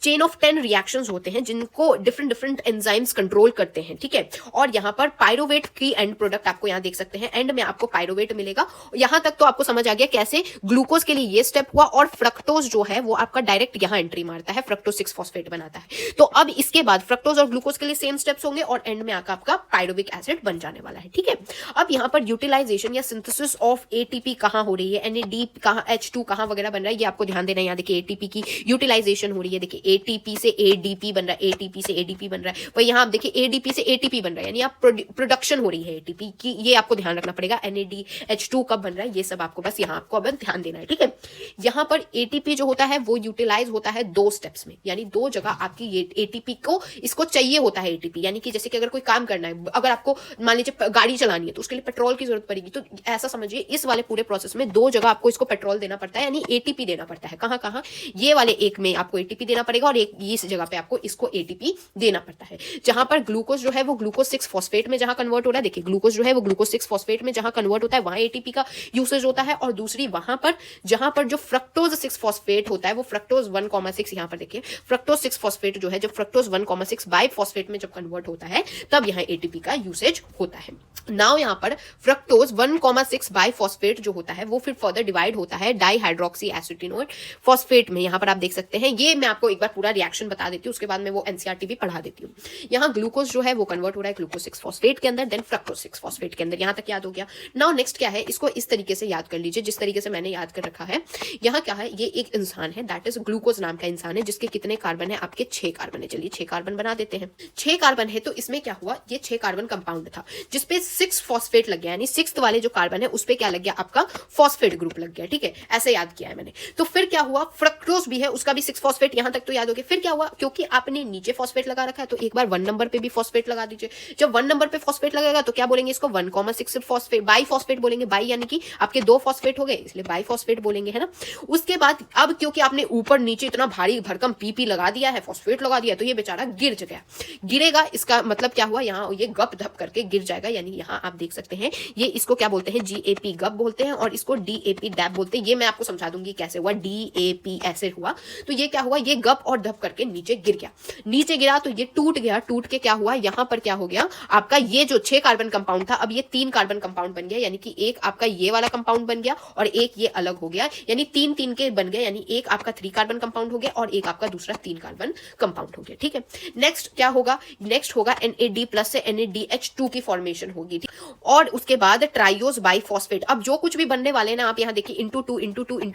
चेन ऑफ 10 रिएक्शंस होते हैं जिनको डिफरेंट एंजाइम्स कंट्रोल करते हैं, ठीक है। और यहां पर पायरोवेट की एंड प्रोडक्ट आपको यहां देख सकते हैं, एंड में आपको पायरोवेट मिलेगा। यहां तक तो आपको समझ आ गया कैसे ग्लूकोज के लिए ये स्टेप हुआ, और फ्रक्टोज जो है वो आपका डायरेक्ट यहां एंट्री मारता है, फ्रक्टोज 6 फॉस्फेट बनाता है। तो अब इसके बाद फ्रक्टोज और ग्लूकोज के लिए सेम स्टेप्स होंगे और एंड में आकर आपका पायरोविक एसिड बन जाने वाला है, ठीक है। अब यहां पर यूटिलाइजेशन या सिंथेसिस ऑफ एटीपी कहां हो रही है, एनएडी कहां, H2 कहां वगैरह बन रहा है, ये आपको ध्यान देना है। यहां देखिए एटीपी की यूटिलाइजेशन हो रही है, देखिए एटीपी से एडीपी बन रहा है, एटीपी से एडीपी बन रहा है। वही यहां आप देखिए एडीपी से एटीपी बन रहा है, यानी आप प्रोडक्शन हो रही है एटीपी की, ये आपको ध्यान रखना पड़ेगा। एनएडी H2 कब बन रहा है, ये सब आपको बस यहां आपको अब ध्यान देना है, ठीक है। यहां पर एटीपी जो होता है वो यूटिलाइज होता है 2 स्टेप्स में, यानी 2 जगह आपकी एटीपी को इसको चाहिए होता है एटीपी। यानी कि जैसे कि अगर कोई काम करना है, अगर आपको मान लीजिए गाड़ी चलानी है तो उसके लिए पेट्रोल की जरूरत पड़ेगी, तो ऐसा समझिए इस वाले पूरे प्रोसेस में 2 जगह आपको इसको पेट्रोल देना पड़ता है, यानी एटीपी देना पड़ता है। कहां कहां, ये वाले एक में आपको एटीपी देना पड़ेगा और एक इस जगह पे आपको इसको एटीपी देना पड़ता है। जहां पर ग्लूकोज जो है वो ग्लूकोज 6 फॉस्फेट में जहां कन्वर्ट हो रहा है, देखिए ग्लूकोज जो है वो ग्लूकोज 6 फॉस्फेट में जहां कन्वर्ट होता है वहां एटीपी का यूसेज होता है, और दूसरी वहां पर जहां पर जो फ्रक्टोज 6 फॉस्फेट होता है वो फ्रक्टोज 1,6, यहां पर देखिए फ्रक्टोज 6 फॉस्फेट जो है जब फ्रक्टोज 1,6 बाई फॉस्फेट में जब कन्वर्ट होता है तब यहां एटीपी का यूसेज होता है। नाउ यहां पर फ्रक्टोज 1,6 बाई फॉस्फेट जो होता है वो फिर फर्दर डिवाइड होता है डाइहाइड्रोक्सी एसिटिनोइड फॉस्फेट में। यहां पर आप देख सकते हैं, ये मैं आपको एक बार पूरा रिएक्शन बता देती हूँ, उसके बाद मैं वो एनसीईआरटी भी पढ़ा देती हूँ। यहाँ ग्लूकोज जो है वो कन्वर्ट हो रहा है ग्लूकोज 6 फॉस्फेट के अंदर, देन फ्रक्टोज 6 फॉस्फेट के अंदर। यहां तक याद हो गया। नाउ नेक्स्ट क्या है, इसको इस तरीके से याद कर लीजिए जिस तरीके से मैंने याद कर रखा है। यहाँ क्या है, ये एक इंसान है, दैट इज ग्लूकोज नाम का इंसान है, जिसके कितने कार्बन है, आपके 6 कार्बन है। चलिए 6 कार्बन बना देते हैं। 6 कार्बन है तो इसमें क्या हुआ, ये 6 कार्बन कंपाउंड था जिसपे 6 फॉस्फेट लग गया, यानी 6th वाले जो कार्बन है उस पे क्या लग गया, आपका फॉस्फेट ग्रुप लग गया, ठीक है। ऐसे याद किया है मैंने। तो फिर क्या हुआ, फ्रक्टोज भी है उसका भी 6 फॉस्फेट, यहां तक तो याद हो गया। फिर क्या हुआ, क्योंकि आपने नीचे फॉस्फेट लगा रखा है तो एक बार 1 नंबर पे भी फॉस्फेट लगा दीजिए। जब 1 नंबर पे फॉस्फेट लगेगा तो क्या बोलेंगे, इसको 1,6 फॉस्फेट बाई फॉस्फेट बोलेंगे। बाई यानी कि आपके 2 फॉस्फेट हो गए, इसलिए बाई फॉस्फेट बोलेंगे, है ना। उसके बाद अब क्योंकि आपने ऊपर नीचे इतना भारी भरकम पीपी लगा दिया है, फॉस्फेट लगा दिया, तो ये बेचारा गिर गया। गिरेगा, इसका मतलब क्या हुआ, यहाँ ये गप धप करके गिर जाएगा, यानी यहाँ आप देख सकते हैं हैं, ये इसको क्या बोलते हैं, GAP गप बोलते हैं, और इसको DAP डैप बोलते हैं। ये मैं आपको समझा दूंगी कैसे हुआ। DAP ऐसे हुआ तो ये क्या हुआ, ये गप और धप करके नीचे गिर गया। नीचे गिरा तो ये टूट गया, टूट के क्या हुआ, यहां पर क्या हो गया आपका, ये जो 6 कार्बन कंपाउंड था अब ये 3 कार्बन कंपाउंड बन गया, यानी कि एक आपका ये वाला कंपाउंड बन गया और एक ये अलग हो गया, यानी 3 के बन गए, यानी एक आपका 3 कार्बन कंपाउंड हो गया और एक आपका दूसरा 3 कार्बन कंपाउंड हो गया। ठीक है, नेक्स्ट क्या होगा, नेक्स्ट होगा NAD प्लस से NADH2 की फॉर्मेशन होगी, और उसके बाद ट्राइयोस बाइफॉस्फेट। अब जो कुछ भी बनने वाले हैं ना, आप यहाँ देखिए इंटू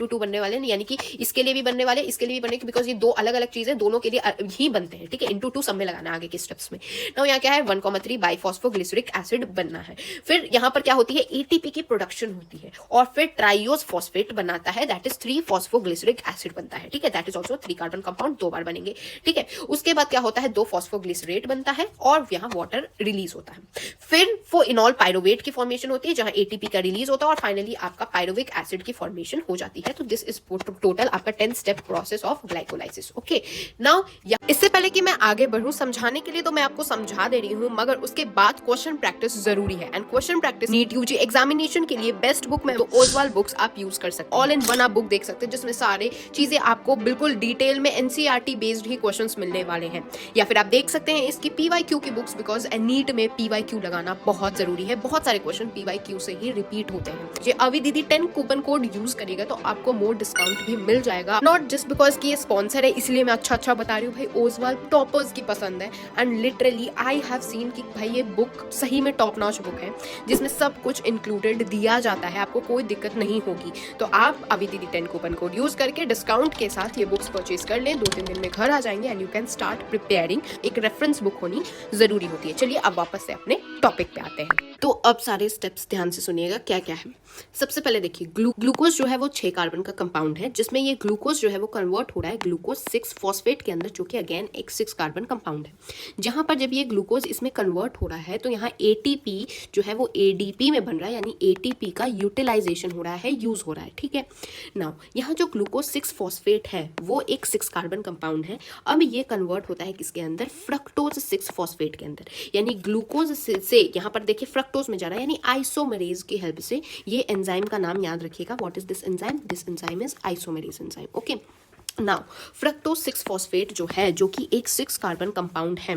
टू बनने वाले हैं, यानी कि इसके लिए भी बनने वाले, इसके लिए भी बनने, बिकॉज ये दो अलग अलग चीजें दोनों के लिए ही बनते हैं। ठीक है, इंटू टू सब में लगाना आगे के स्टेप्स में। नाउ यहाँ क्या है, 1,3 बाइफॉस्फोग्लिसरिक एसिड बनना है। फिर यहाँ पर क्या होती है, ATP की प्रोडक्शन होती है, और फिर ट्राइयोस फॉस्फेट बनाता है, दैट इज 3 फॉस्फोग्लिसरिक एसिड बनता है। ठीक है, that is also 3 carbon compound 2 बार बनेंगे। ठीक है, उसके बाद क्या होता है, 2 फॉस्फोग्लिसरेट बनता है और यहाँ वाटर रिलीज होता है। फिर वो इनॉल पायरोवेट की फॉर्मेशन होती है जहां ATP का रिलीज होता है, और फाइनली आपका पायरोविक एसिड की फॉर्मेशन हो जाती है। तो दिस इज टोटल आपका 10 step process of glycolysis. Okay, now इससे पहले कि मैं आगे बढ़ूं समझाने के लिए, तो मैं आपको समझा दे रही हूं, मगर उसके बाद क्वेश्चन प्रैक्टिस जरूरी है, and question practice NEET UG examination के लिए बेस्ट बुक में तो ओजवाल बुक्स आप यूज कर सकते हैं। ऑल इन वन आप बुक देख सकते हैं जिसमें सारे चीजें आपको बिल्कुल डिटेल में NCERT बेस्ड ही क्वेश्चंस मिलने वाले हैं। या फिर आप देख सकते हैं इसकी PYQ की बुक्स, बिकॉज नीट में PYQ लगाना बहुत जरूरी है। बहुत सारे क्वेश्चन PYQ से ही रिपीट होते हैं। ये अभी दीदी 10 कूपन कोड यूज करेगा तो आपको मोर डिस्काउंट भी मिल जाएगा। नॉट जस्ट बिकॉज कि ये स्पॉन्सर है इसलिए मैं अच्छा बता रही हूँ, भाई ओजवाल टॉपर्स की पसंद है, and literally I have seen कि भाई ये बुक सही में टॉप नॉच बुक है, जिसमें सब कुछ इंक्लूडेड दिया जाता है, आपको कोई दिक्कत नहीं होगी। तो आप अभी दीदी 10 कूपन कोड यूज करके डिस्काउंट के साथ ये बुक्स परचेज कर लें, 2-3 दिन में घर आ जाएंगे, and you can start preparing. एक रेफरेंस बुक होनी जरूरी होती है। चलिए अब वापस से अपने टॉपिक पे आते हैं। तो अब सारे स्टेप्स ध्यान से सुनिएगा क्या क्या है। सबसे पहले देखिए, ग्लूकोज जो है वो 6 कार्बन का कंपाउंड है, जिसमें ये ग्लूकोज जो है वो कन्वर्ट हो रहा है ग्लूकोज 6 फॉस्फेट के अंदर, जो कि अगेन एक 6 कार्बन कंपाउंड है। जहां पर जब ये ग्लूकोज इसमें कन्वर्ट हो रहा है तो यहाँ ATP जो है वो ADP में बन रहा है, यानी ATP का यूटिलाइजेशन हो रहा है, यूज हो रहा है। ठीक है, नाउ यहाँ जो ग्लूकोज 6 फॉस्फेट है वो एक 6 कार्बन कंपाउंड है। अब ये कन्वर्ट होता है किसके अंदर, फ्रक्टोज 6 फॉस्फेट के अंदर, यानी ग्लूकोज से यहाँ पर देखिए फ्रक्टोज में जा रहा है, यानी आइसोमेरेज की हेल्प से। ये एंजाइम का नाम याद रखिएगा, what is this enzyme, this enzyme is isomerase enzyme. Okay, now fructose 6 phosphate जो है, जो कि एक 6 कार्बन कंपाउंड है,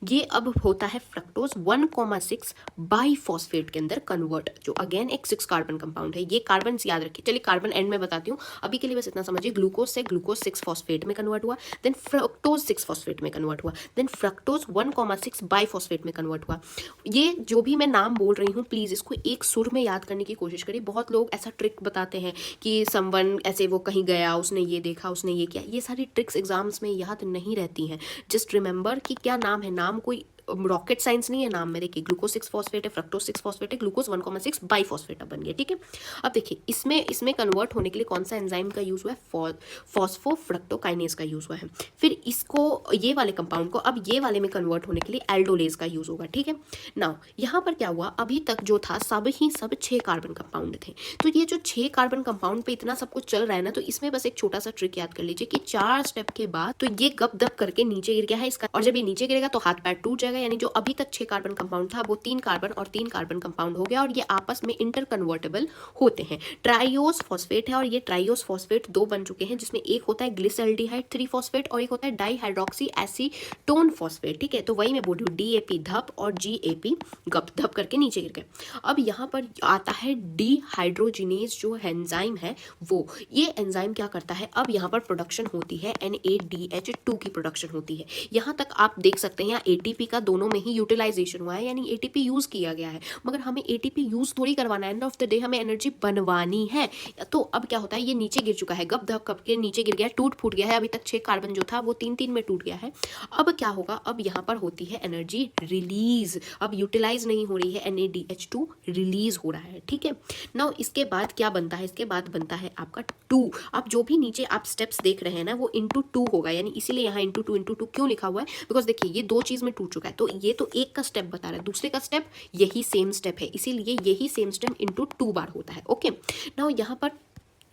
ये अब होता है फ्रक्टोज 1,6 बाइफॉस्फेट के अंदर कन्वर्ट, जो अगेन एक 6 कार्बन कंपाउंड है। ये कार्बन याद रखिए, चलिए कार्बन एंड में बताती हूँ, अभी के लिए बस इतना समझिए। ग्लूकोज से ग्लूकोज 6 फॉस्फेट में कन्वर्ट हुआ, देन फ्रक्टोज 6 फॉस्फेट में कन्वर्ट हुआ, देन फ्रक्टोज 1,6 बाइफॉस्फेट में कन्वर्ट हुआ। ये जो भी मैं नाम बोल रही हूँ, प्लीज इसको एक सुर में याद करने की कोशिश करिए। बहुत लोग ऐसा ट्रिक बताते हैं कि समवन ऐसे वो कहीं गया, उसने ये देखा, उसने ये किया, ये सारी ट्रिक्स एग्जाम्स में याद नहीं रहती हैं। जस्ट रिमेंबर कि क्या नाम है, नाम कोई रॉकेट साइंस नहीं है नाम में। देखिए ग्लूकोज 6 फॉस्फेट है, फ्रक्टोज 6 फॉस्फेट है, ग्लूकोज 1,6 बाइफॉस्फेट बन गया। ठीक है, अब देखिए इसमें कन्वर्ट होने के लिए कौन सा एंजाइम का यूज हुआ है, फॉस्फोफ्रक्टोकाइनेज का यूज हुआ है। फिर इसको, ये वाले कंपाउंड को अब ये वाले में कन्वर्ट होने के लिए एल्डोलेज का यूज होगा। ठीक है, नाउ यहाँ पर क्या हुआ, अभी तक जो था सब 6 कार्बन कंपाउंड थे। तो ये जो 6 कार्बन कंपाउंड पे इतना सब कुछ चल रहा है ना, तो इसमें बस एक छोटा सा ट्रिक याद कर लीजिए कि 4 स्टेप के बाद तो ये गप दप करके नीचे गिर गया है इसका, और जब ये नीचे गिरेगा तो हाथ पैर टूट जाएगा, यानी जो अभी तक 6 कार्बन कंपाउंड था वो 3 कार्बन और 3 कार्बन कंपाउंड हो गया, और ये आपस में इंटर कन्वर्टेबल होते हैं। ट्राइयोस फॉस्फेट है, और ये ट्राइयोस फॉस्फेट 2 बन चुके हैं, जिसमें एक होता है ग्लिसरल्डिहाइड 3 फॉस्फेट और एक होता है डाइहाइड्रोक्सी एसीटोन फॉस्फेट। ठीक है, तो वही मैं बोल रही हूँ, DAP धप और GAP गप धप करके नीचे गिर गए। अब यहाँ पर आता है डिहाइड्रोजिनेज जो एंजाइम है वो, ये एंजाइम क्या करता है, अब यहाँ पर प्रोडक्शन होती है NADH2 की प्रोडक्शन होती है। यहाँ तक आप देख सकते हैं, यहाँ ATP का दोनों में ही यूटिलाइजेशन हुआ है, यानी ATP यूज किया गया है, मगर हमें ATP यूज थोड़ी करवाना है, एंड ऑफ द डे हमें एनर्जी बनवानी है। तो अब क्या होता है, ये नीचे गिर चुका है, गप धप कप के नीचे गिर गया, टूट फूट गया है। अभी तक 6 कार्बन जो था वो 3-3 में टूट गया है। अब क्या होगा, अब यहाँ पर होती है एनर्जी रिलीज, अब यूटिलाइज नहीं हो रही है, NADH2 रिलीज हो रहा है। ठीक है, नाउ इसके बाद क्या बनता है, इसके बाद बनता है आपका 2। अब जो भी नीचे आप स्टेप्स देख रहे हैं ना वो इंटू 2 होगा, यानी इसीलिए यहाँ इंटू 2 क्यों लिखा हुआ है, बिकॉज देखिए ये 2 चीज में टूट चुका है, तो ये तो एक का स्टेप बता रहा है, दूसरे का स्टेप यही सेम स्टेप है, इसीलिए यही सेम स्टेप इंटू 2 बार होता है। ओके, नाउ यहाँ पर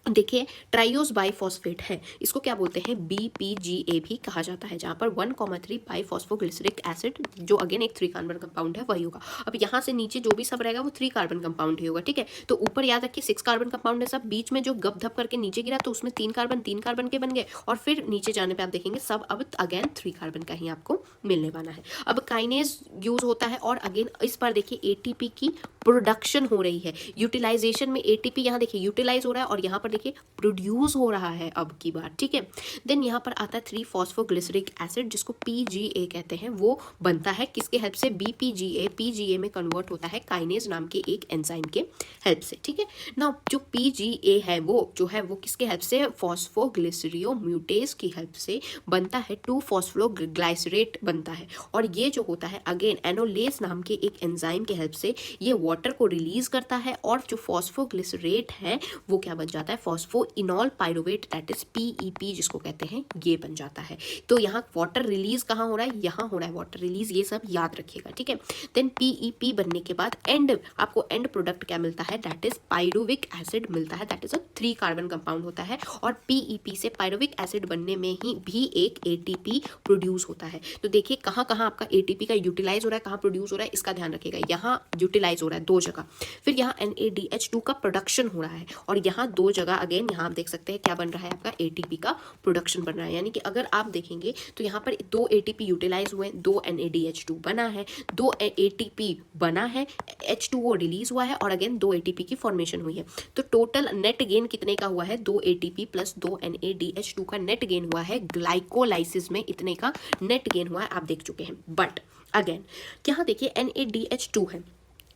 देखिए ट्राइयोस बाइफॉस्फेट है, इसको क्या बोलते हैं, BPGA भी कहा जाता है, जहाँ पर 1,3 बाइफॉस्फोग्लिसरिक एसिड जो अगेन एक 3 कार्बन कंपाउंड है वही होगा। अब यहाँ से नीचे जो भी सब रहेगा वो 3 कार्बन कंपाउंड ही होगा, ठीक है। तो ऊपर याद रखिए 6 कार्बन कंपाउंड है सब, बीच में जो गप धप करके नीचे गिरा तो उसमें 3 कार्बन के बन गए, और फिर नीचे जाने पर आप देखेंगे सब अब अगेन 3 कार्बन का ही आपको मिलने वाला है। अब काइनेज यूज होता है, और अगेन इस बार देखिए ATP की प्रोडक्शन हो रही है, यूटिलाइजेशन में ATP यहाँ देखिए यूटिलाइज हो रहा है और यहाँ पर देखिए प्रोड्यूस हो रहा है अब की बार, ठीक है। देन यहाँ पर आता है 3-फॉस्फोग्लिसरिक एसिड जिसको PGA कहते हैं, वो बनता है किसके हेल्प से, BPGA PGA में कन्वर्ट होता है काइनेज नाम के एक एंजाइम के हेल्प से, ठीक है ना। जो PGA है वो जो है वो किसके हेल्प से, फॉस्फोग्लिसरियोम्यूटेज की हेल्प से बनता है, 2-फॉस्फोग्लाइसरेट बनता है, और ये जो होता है अगेन एनोलेज नाम के एक एंजाइम के हेल्प से ये वाटर को रिलीज करता है, और जो फॉस्फोग्लिसरेट है वो क्या बन जाता है, phosphoenol pyruvate that is PEP जिसको कहते हैं, ये बन जाता है। तो यहाँ वाटर रिलीज कहाँ हो रहा है, यहाँ हो रहा है वाटर रिलीज, ये सब याद रखिएगा, ठीक है। देन PEP बनने के बाद आपको एंड प्रोडक्ट क्या मिलता है, दैट इज पाइरुविक एसिड मिलता है, that is a 3 carbon compound होता है, और PEP से पाइरुविक एसिड बनने में ही भी एक ATP प्रोड्यूस होता है। तो देखिए कहाँ कहाँ आपका ATP का यूटिलाइज हो रहा है, कहाँ प्रोड्यूस हो रहा है, इसका ध्यान रखिएगा। यहाँ यूटिलाइज हो रहा है 2 जगह, फिर यहाँ NADH2 का प्रोडक्शन हो रहा है, और यहाँ 2 जगह अगेन यहाँ आप देख सकते हैं क्या बन रहा है, आपका ATP का प्रोडक्शन बन रहा है। यानी कि अगर आप देखेंगे तो यहाँ पर 2 ATP यूटिलाइज हुए, 2 NADH2 बना है, 2 ATP बना है, H2O रिलीज हुआ है, और अगेन 2 ATP की फॉर्मेशन हुई है। तो टोटल नेट गेन कितने का हुआ है, 2 ATP प्लस 2 NADH2 का नेट गेन हुआ है, ग्लाइकोलाइसिस में इतने का नेट गेन हुआ है, आप देख चुके हैं। बट अगेन यहाँ देखिए NADH2 है,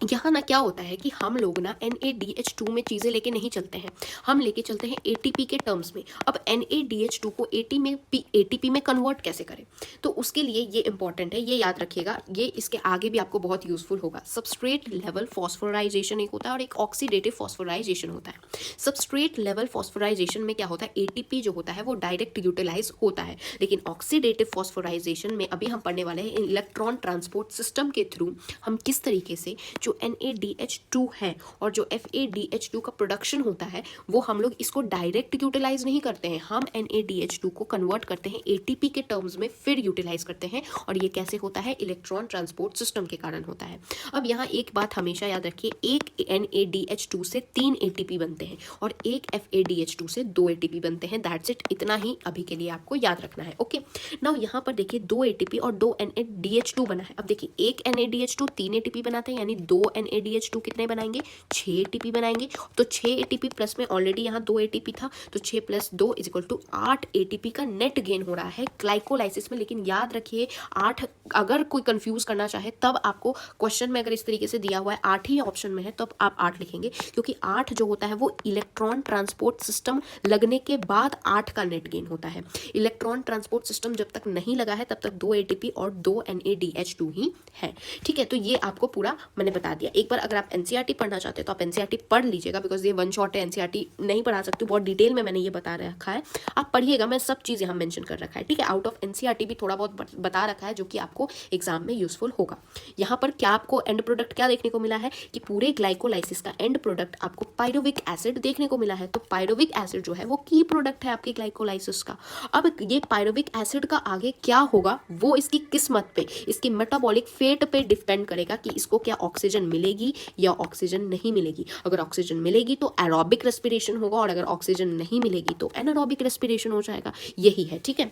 यहाँ ना क्या होता है कि हम लोग ना NADH2 में चीज़ें लेके नहीं चलते हैं, हम लेके चलते हैं ATP के टर्म्स में। अब NADH2 को ATP में कन्वर्ट कैसे करें, तो उसके लिए ये इंपॉर्टेंट है, ये याद रखिएगा, ये इसके आगे भी आपको बहुत यूजफुल होगा। सबस्ट्रेट लेवल फॉस्फोराइजेशन एक होता है और एक ऑक्सीडेटिव फॉस्फोराइजेशन होता है। सबस्ट्रेट लेवल फॉस्फोराइजेशन में क्या होता है, ATP जो होता है वो डायरेक्ट यूटिलाइज होता है, लेकिन ऑक्सीडेटिव फॉस्फोराइजेशन में अभी हम पढ़ने वाले हैं इलेक्ट्रॉन ट्रांसपोर्ट सिस्टम के थ्रू हम किस तरीके से जो NADH2 है और जो FADH2 का प्रोडक्शन होता है वो हम लोग इसको डायरेक्ट यूटिलाइज नहीं करते हैं, हम NADH2 को कन्वर्ट करते हैं ATP के टर्म्स में, फिर यूटिलाइज करते हैं, और ये कैसे होता है, इलेक्ट्रॉन ट्रांसपोर्ट सिस्टम के कारण होता है। अब यहाँ एक बात हमेशा याद रखिए, एक NADH2 से 3 ATP बनते हैं और एक FADH2 से 2 ATP बनते हैं, दैट्स इट, इतना ही अभी के लिए आपको याद रखना है। ओके नाउ यहाँ पर देखिए 2 ATP और 2 NADH2 बना है। अब देखिए एक NADH2 3 ATP बनाते हैं, यानी 2 NADH2 कितने बनाएंगे, 6 ATP बनाएंगे। तो 6 ATP प्लस में ऑलरेडी यहाँ 2 ATP था, तो 6 + 2 = 8 ATP का नेट गेन हो रहा है ग्लाइकोलाइसिस में। लेकिन याद रखिए 8, अगर कोई कंफ्यूज करना चाहे तब आपको क्वेश्चन में अगर इस तरीके से दिया हुआ है 8 ही ऑप्शन में है तब आप 8 लिखेंगे, क्योंकि 8 जो होता है वो इलेक्ट्रॉन ट्रांसपोर्ट सिस्टम लगने के बाद 8 का नेट गेन होता है। इलेक्ट्रॉन ट्रांसपोर्ट सिस्टम जब तक नहीं लगा है तब तक 2 ATP और 2 NADH2 ही है, ठीक है। तो ये आपको पूरा मैंने बता दिया। एक बार अगर आप NCERT पढ़ना चाहते हो तो आप NCERT पढ़ लीजिएगा, बिकॉज ये वन शॉट है, NCERT नहीं पढ़ा सकती, बहुत डिटेल में मैंने ये बता रखा है, आप पढ़िएगा, मैं सब चीज़ यहाँ मेंशन कर रखा है, ठीक है। आउट ऑफ NCERT भी थोड़ा बहुत बता रखा है जो कि आपको एग्जाम में यूजफुल होगा। यहाँ पर क्या आपको एंड प्रोडक्ट क्या देखने को मिला है कि पूरे ग्लाइकोलाइसिस का एंड प्रोडक्ट आपको पाइरुविक एसिड देखने को मिला है। तो पाइरुविक एसिड जो है वो की प्रोडक्ट है आपके ग्लाइकोलाइसिस का। अब ये पाइरुविक एसिड का आगे क्या होगा वो इसकी किस्मत पे, इसकी मेटाबॉलिक फेट पे डिपेंड करेगा कि इसको क्या ऑक्सीजन मिलेगी या ऑक्सीजन नहीं मिलेगी। अगर ऑक्सीजन मिलेगी तो एरोबिक रेस्पिरेशन होगा, और अगर ऑक्सीजन नहीं मिलेगी तो एनारोबिक रेस्पिरेशन हो जाएगा। यही है, ठीक है।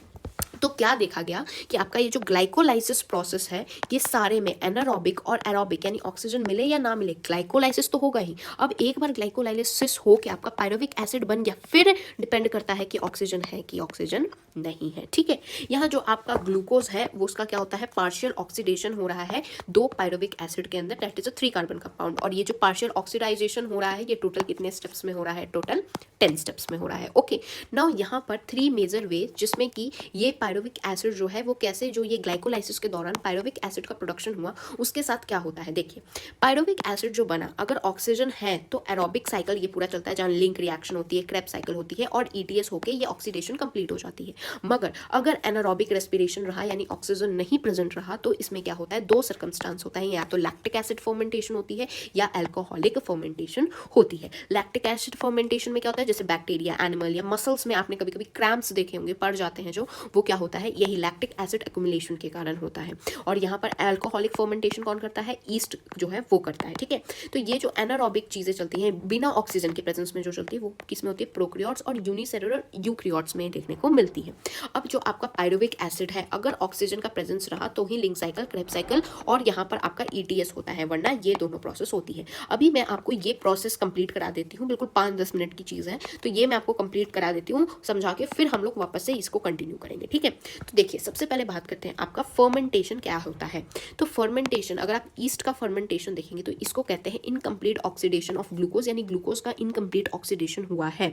तो क्या देखा गया कि आपका ये जो ग्लाइकोलाइसिस प्रोसेस है ये सारे में एनारोबिक और एरोबिक, यानी ऑक्सीजन मिले या ना मिले ग्लाइकोलाइसिस तो होगा ही। अब एक बार ग्लाइकोलाइसिस हो के आपका पाइरुविक एसिड बन गया, फिर डिपेंड करता है कि ऑक्सीजन है कि ऑक्सीजन नहीं है, ठीक है। यहाँ जो आपका ग्लूकोज है वो उसका क्या होता है, पार्शियल ऑक्सीडेशन हो रहा है 2 पाइरुविक एसिड के अंदर, that is a 3 carbon compound. और ये जो पार्शियल ऑक्सीडाइजेशन हो रहा है ये टोटल कितने स्टेप्स में हो रहा है, टोटल 10 स्टेप्स में हो रहा है। ओके नाउ यहाँ पर 3 मेजर वे जिसमें कि ये पायरुविक एसिड जो है वो कैसे, जो ये ग्लाइकोलाइसिस के दौरान पायरुविक एसिड का प्रोडक्शन हुआ उसके साथ क्या होता है। देखिए पायरुविक एसिड जो बना, अगर ऑक्सीजन है तो एरोबिक साइकिल ये पूरा चलता है, जहाँ लिंक रिएक्शन होती है, क्रेब्स साइकिल होती है और ईटीएस होके ये ऑक्सीडेशन कंप्लीट हो जाती है। मगर अगर एनारोबिक रेस्पिरेशन रहा यानी ऑक्सीजन नहीं प्रेजेंट रहा तो इसमें क्या होता है, दो सर्कमस्टांस होता है, या तो लैक्टिक एसिड फर्मेंटेशन होती है या अल्कोहलिक फर्मेंटेशन होती है। लैक्टिक एसिड फर्मेंटेशन में क्या होता है, जैसे बैक्टीरिया, एनिमल या मसल्स में आपने कभी कभी क्रैम्प्स देखे होंगे, पड़ जाते हैं जो, वो क्या होता है, यही लैक्टिक एसिड एक्युमुलेशन के कारण होता है। और यहाँ पर अल्कोहलिक फर्मेंटेशन कौन करता है, ईस्ट जो है वो करता है, ठीक है। तो ये जो एनारोबिक चीजें चलती हैं बिना ऑक्सीजन के प्रेजेंस में जो चलती है वो किस में होती है, प्रोकैरियोट्स और यूनिसेलुलर यूकैरियोट्स में देखने को मिलती है। अब जो आपका पायरुविक एसिड है, अगर ऑक्सीजन का प्रेजेंस रहा तो ही लिंक साइकिल, क्रेब्स साइकिल और यहाँ पर आपका ईटीएस होता है, वरना ये दोनों प्रोसेस होती है। अभी मैं आपको ये प्रोसेस कंप्लीट करा देती हूँ, बिल्कुल 5-10 मिनट की चीज़ है, तो ये मैं आपको कंप्लीट करा देती हूँ समझा के, फिर हम लोग वापस से इसको कंटिन्यू करेंगे, ठीक है। तो देखिए सबसे पहले बात करते हैं आपका फर्मेंटेशन क्या होता है। तो फर्मेंटेशन, अगर आप ईस्ट का फर्मेंटेशन देखेंगे तो इसको कहते हैं इनकम्प्लीट ऑक्सीडेशन ऑफ ग्लूकोज, यानी ग्लूकोज का इनकम्प्लीट ऑक्सीडेशन हुआ है।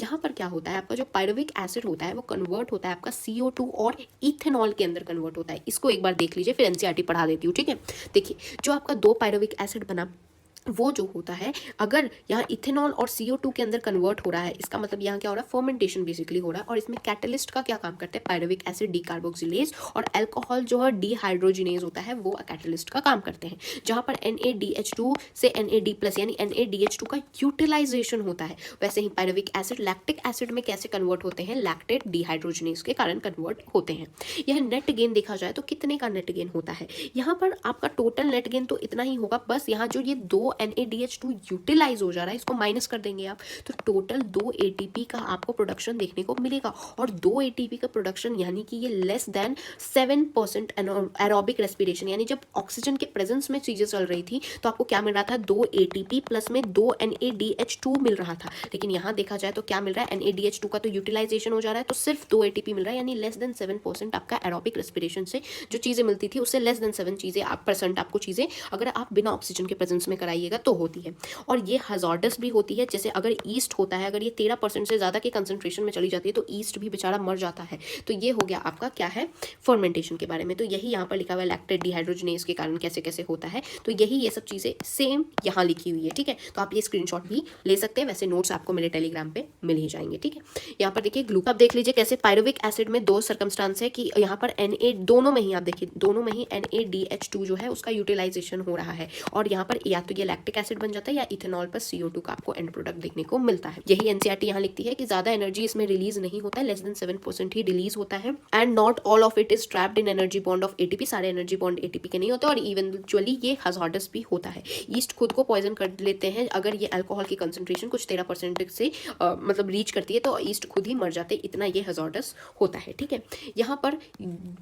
यहाँ पर क्या होता है, आपका जो पायरुविक एसिड होता है वो कन्वर्ट होता है आपका CO2 और इथेनॉल के अंदर कन्वर्ट होता है। इसको एक बार देख लीजिए, फिर एनसीईआरटी पढ़ा देती हूँ, ठीक है। देखिए जो आपका 2 पायरुविक एसिड बना वो जो होता है, अगर यहाँ इथेनॉल और CO2 के अंदर कन्वर्ट हो रहा है, इसका मतलब यहाँ क्या हो रहा है, फर्मेंटेशन बेसिकली हो रहा है। और इसमें कैटलिस्ट का क्या काम करते हैं, पायरुविक एसिड डीकार्बोक्सिलेज और अल्कोहल जो है डीहाइड्रोजिनेज होता है, वो कैटलिस्ट का काम करते हैं। जहाँ पर NaDH2 से NAD+ यानी NaDH2 का यूटिलाइजेशन होता है, वैसे ही पायरुविक एसिड लैक्टिक एसिड में कैसे कन्वर्ट होते हैं, लैक्टेट डीहाइड्रोजिनेज के कारण कन्वर्ट होते हैं। यह नेट गेन देखा जाए तो कितने का नेट गेन होता है, यहाँ पर आपका टोटल नेट गेन तो इतना ही होगा, बस यहाँ जो ये 2 NaDH2 यूटिलाइज हो जा रहा है, इसको माइनस कर देंगे आप, तो टोटल 2 ATP का आपको प्रोडक्शन देखने को मिलेगा। और 2 ATP का प्रोडक्शन यानी कि ये लेस देन 7% एरोबिक रेस्पिरेशन, यानी जब ऑक्सीजन के प्रेजेंस में चीजें चल रही थी तो आपको क्या मिल रहा था, 2 ATP प्लस में 2 NaDH2 मिल रहा था। लेकिन यहाँ देखा जाए तो क्या मिल रहा है, NaDH2 का तो यूटिलाइजेशन हो जा रहा है, तो सिर्फ 2 ATP मिल रहा है, यानी लेस देन 7% आपका एरोबिक रेस्पिरेशन से जो चीजें मिलती थी उससे लेस देन 7 चीजें आप परसेंट आपको चीजें अगर आप बिना ऑक्सीजन के प्रेजेंस में कराइएगा तो होती है। और ये हजार्डस भी होती है, जैसे अगर ईस्ट होता है, अगर ये 13% से ज्यादा के कंसंट्रेशन में चली जाती है तो ईस्ट भी बेचारा मर जाता है। तो ये हो गया आपका क्या है, फर्मेंटेशन के बारे में। तो यही यहाँ पर लिखा हुआ है लैक्टेट डीहाइड्रोजिनेज के कारण कैसे कैसे होता है, तो यही ये सब चीजें सेम यहाँ लिखी हुई है, ठीक है। तो आप ये स्क्रीनशॉट भी ले सकते हैं, वैसे नोट्स आपको मेरे टेलीग्राम पे मिल ही जाएंगे, ठीक है। यहाँ पर देखिए ग्लूकोज, आप देख लीजिए कैसे पायरुविक एसिड में 2 सर्कमस्टांस है कि यहाँ पर दोनों में ही आप देखिए, दोनों में ही NaDH2 जो है उसका यूटिलाइजेशन हो रहा है, और यहाँ पर या तो ये लैक्टिक एसिड बन जाता है या इथेनॉल पर CO2 का आपको एंड प्रोडक्ट देखने को मिलता है। यही एनसीईआरटी यहाँ लिखती है कि ज्यादा एनर्जी इसमें रिलीज नहीं होता है, लेस देन 7% ही रिलीज होता है, and not all of it is trapped in energy bond of ATP, सारे एनर्जी बॉन्ड ATP के नहीं होते, और इवेंचुअली ये हजार्डस भी होता है। ईस्ट खुद को पॉइजन कर लेते हैं, अगर ये अल्कोहल की कंसंट्रेशन कुछ 13% से मतलब रीच करती है तो ईस्ट खुद ही मर जाते हैं, इतना ये हजार्डस होता है, ठीक है। यहाँ पर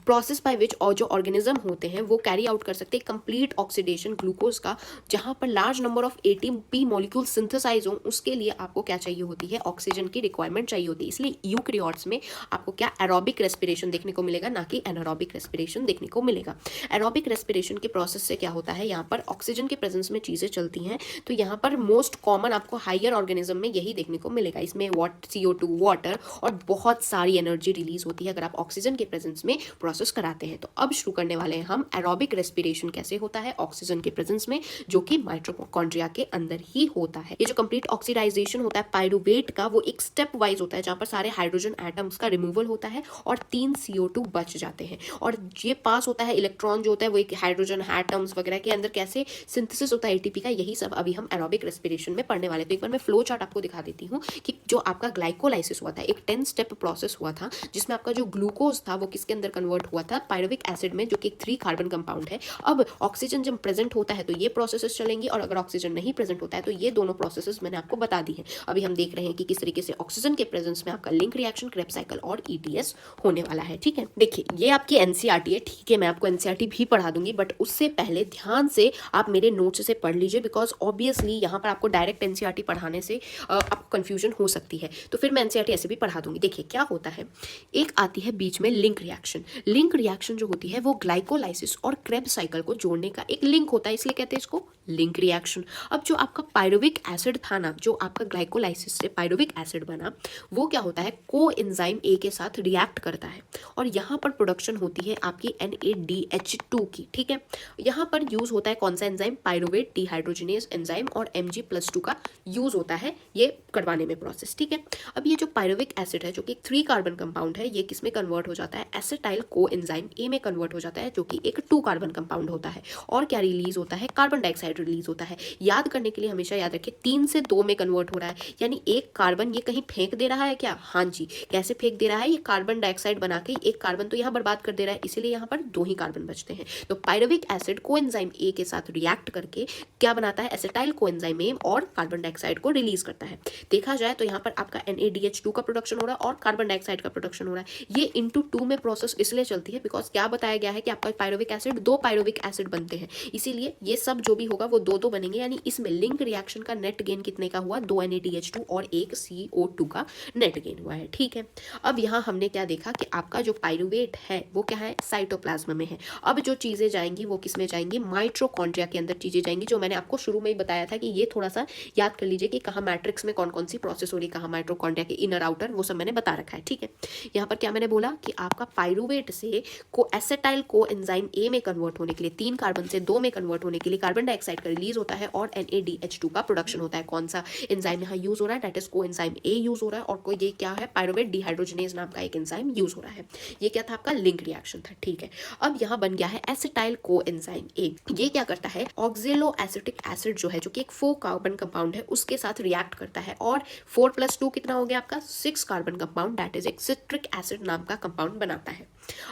प्रोसेस बाय विच और जो ऑर्गेनिज्म होते हैं वो कैरी आउट कर सकते हैं कंप्लीट ऑक्सीडेशन ग्लूकोज का, जहाँ पर large number of ATP molecule synthesise हो, उसके लिए आपको क्या चाहिए होती है, ऑक्सीजन की रिक्वायरमेंट चाहिए होती है। इसलिए यूकैरियोट्स में आपको क्या एरोबिक रेस्पिरेशन देखने को मिलेगा, ना कि एनारोबिक रेस्पिरेशन देखने को मिलेगा। एरोबिक रेस्पिरेशन के प्रोसेस से क्या होता है, यहाँ पर ऑक्सीजन के प्रेजेंस में चीजें चलती हैं, तो यहाँ पर मोस्ट कॉमन आपको हायर ऑर्गेनिज्म में यही देखने को मिलेगा। इसमें CO2 वाटर और बहुत सारी एनर्जी रिलीज होती है अगर आप ऑक्सीजन के प्रेजेंस में प्रोसेस कराते हैं। तो अब शुरू करने वाले हैं हम एरोबिक रेस्पिरेशन कैसे होता है ऑक्सीजन के प्रेजेंस में, जो कि माइटोकॉन्ड्रिया के अंदर ही होता है। ये जो कंप्लीट ऑक्सीडाइजेशन होता है पायरुवेट का, वो एक स्टेप वाइज होता है, जहां पर सारे हाइड्रोजन एटम्स का रिमूवल होता है और 3 CO2 बच जाते हैं, और ये पास होता है इलेक्ट्रॉन जो होता है वो एक हाइड्रोजन एटम्स वगैरह के अंदर कैसे सिंथेसिस होता है ATP का, यही सब अभी हम एरोबिक रेस्पिरेशन में पढ़ने वाले। तो एक बार मैं फ्लो चार्ट आपको दिखा देती हूँ कि जो आपका ग्लाइकोलाइसिस हुआ था, एक 10 स्टेप प्रोसेस हुआ था, जिसमें आपका जो ग्लूकोज था वो किसके अंदर कन्वर्ट हुआ था, पायरुविक एसिड में, जो कि एक 3 कार्बन कंपाउंड है। अब ऑक्सीजन जब प्रेजेंट होता है तो ये प्रोसेसेस चलेंगी, और अगर ऑक्सीजन नहीं प्रेजेंट होता है तो ये दोनों प्रोसेसेस मैंने आपको बता दी है। अभी हम देख रहे हैं कि किस तरीके से ऑक्सीजन के प्रेजेंस में आपका लिंक रिएक्शन, क्रेब्स साइकिल और ETS होने वाला है, ठीक है। देखिए ये आपकी एनसीईआरटी है, ठीक है, मैं आपको एनसीईआरटी भी पढ़ा दूंगी, बट उससे पहले ध्यान से आप मेरे नोट्स से पढ़ लीजिए, बिकॉज ऑब्वियसली यहाँ पर आपको डायरेक्ट एनसीईआरटी पढ़ाने से आपको कंफ्यूजन हो सकती है, तो फिर मैं एनसीईआरटी ऐसे भी पढ़ा दूंगी। देखिए क्या होता है, एक आती है बीच में लिंक रिएक्शन। लिंक रिएक्शन जो होती है वो ग्लाइकोलाइसिस और क्रेब्स साइकिल को जोड़ने का एक लिंक होता है, इसलिए कहते हैं इसको लिंक रिएक्शन। अब जो आपका पायरुविक एसिड था ना, जो आपका ग्लाइकोलाइसिस से पायरुविक एसिड बना, वो क्या होता है, को एंजाइम ए के साथ रिएक्ट करता है और यहाँ पर प्रोडक्शन होती है आपकी NADH2 की। ठीक है, यहाँ पर यूज होता है कौन सा एंजाइम, पायरुवेट डिहाइड्रोजिनेज एंजाइम, और Mg+2 का यूज होता है ये करवाने में प्रोसेस। ठीक है, अब ये जो पायरुविक एसिड है जो कि 3 कार्बन कंपाउंड है, ये किस में कन्वर्ट हो जाता है, एसिटाइल को एंजाइम ए में कन्वर्ट हो जाता है जो कि एक 2 कार्बन कंपाउंड होता है। और क्या रिलीज होता है, कार्बन डाइऑक्साइड रिलीज होता है। याद करने के लिए हमेशा याद रखिए 3 से 2 में कन्वर्ट हो रहा है, यानी एक कार्बन ये कहीं फेंक दे रहा है क्या, हाँ जी, कैसे फेंक दे रहा है, ये कार्बन डाइऑक्साइड बना के एक कार्बन तो यहाँ बर्बाद कर दे रहा है, इसीलिए यहाँ पर 2 ही कार्बन बचते हैं। तो पायरुविक एसिड कोएंजाइम ए के साथ रिएक्ट करके क्या बनाता है, एसिटाइल कोएंजाइम ए और कार्बन डाइऑक्साइड को रिलीज करता है। देखा जाए तो यहाँ पर आपका NADH2 का प्रोडक्शन हो रहा है और कार्बन डाइऑक्साइड का प्रोडक्शन हो रहा है। ये इंटू 2 में प्रोसेस इसलिए चलती है बिकॉज क्या बताया गया है कि आपका पायरुविक एसिड 2 पायरुविक एसिड बनते हैं, इसीलिए ये सब जो भी होगा वो 2-2 बनेंगे, यानी इसमें लिंक रिएक्शन का नेट गेन कितने का हुआ, 2 NADH2 और 1 CO2 का नेट गेन हुआ है। ठीक है, अब यहाँ हमने क्या देखा कि आपका जो पायरुवेट है वो क्या है, साइटोप्लाज्म में है। अब जो चीजें जाएंगी वो किस में जाएंगी, माइटोकॉन्ड्रिया के अंदर चीजें जाएंगी, जो मैंने आपको शुरू में ही बताया था कि ये थोड़ा सा याद कर लीजिए कि कहाँ मैट्रिक्स में कौन कौन सी प्रोसेस हो रही है, कहाँ माइटोकॉन्ड्रिया के इनर आउटर, वो सब मैंने बता रखा है। ठीक है, यहाँ पर क्या मैंने बोला कि आपका पायरुवेट से को एसिटाइल को एंजाइम ए में कन्वर्ट होने के लिए 3 कार्बन से 2 में कन्वर्ट होने के लिए कार्बन डाइऑक्साइड का रिलीज होता है और NADH2 का प्रोडक्शन होता है। कौन सा एंजाइम यहाँ यूज हो रहा है, दैट इज को एंजाइम ए यूज हो रहा है, और कोई ये क्या है, पायरुवेट डिहाइड्रोजिनेज नाम का एक एंजाइम यूज हो रहा है। ये क्या था, आपका लिंक रिएक्शन था। ठीक है, अब यहाँ बन गया है एसिटाइल को एंजाइम ए। ये क्या करता है, ऑक्जेलो एसिटिक एसिड जो है, जो कि एक 4 कार्बन कंपाउंड है, उसके साथ रिएक्ट करता है और 4 + 2 कितना हो गया आपका, 6 कार्बन कंपाउंड, दैट इज एक सिट्रिक एसिड नाम का कंपाउंड बनाता है।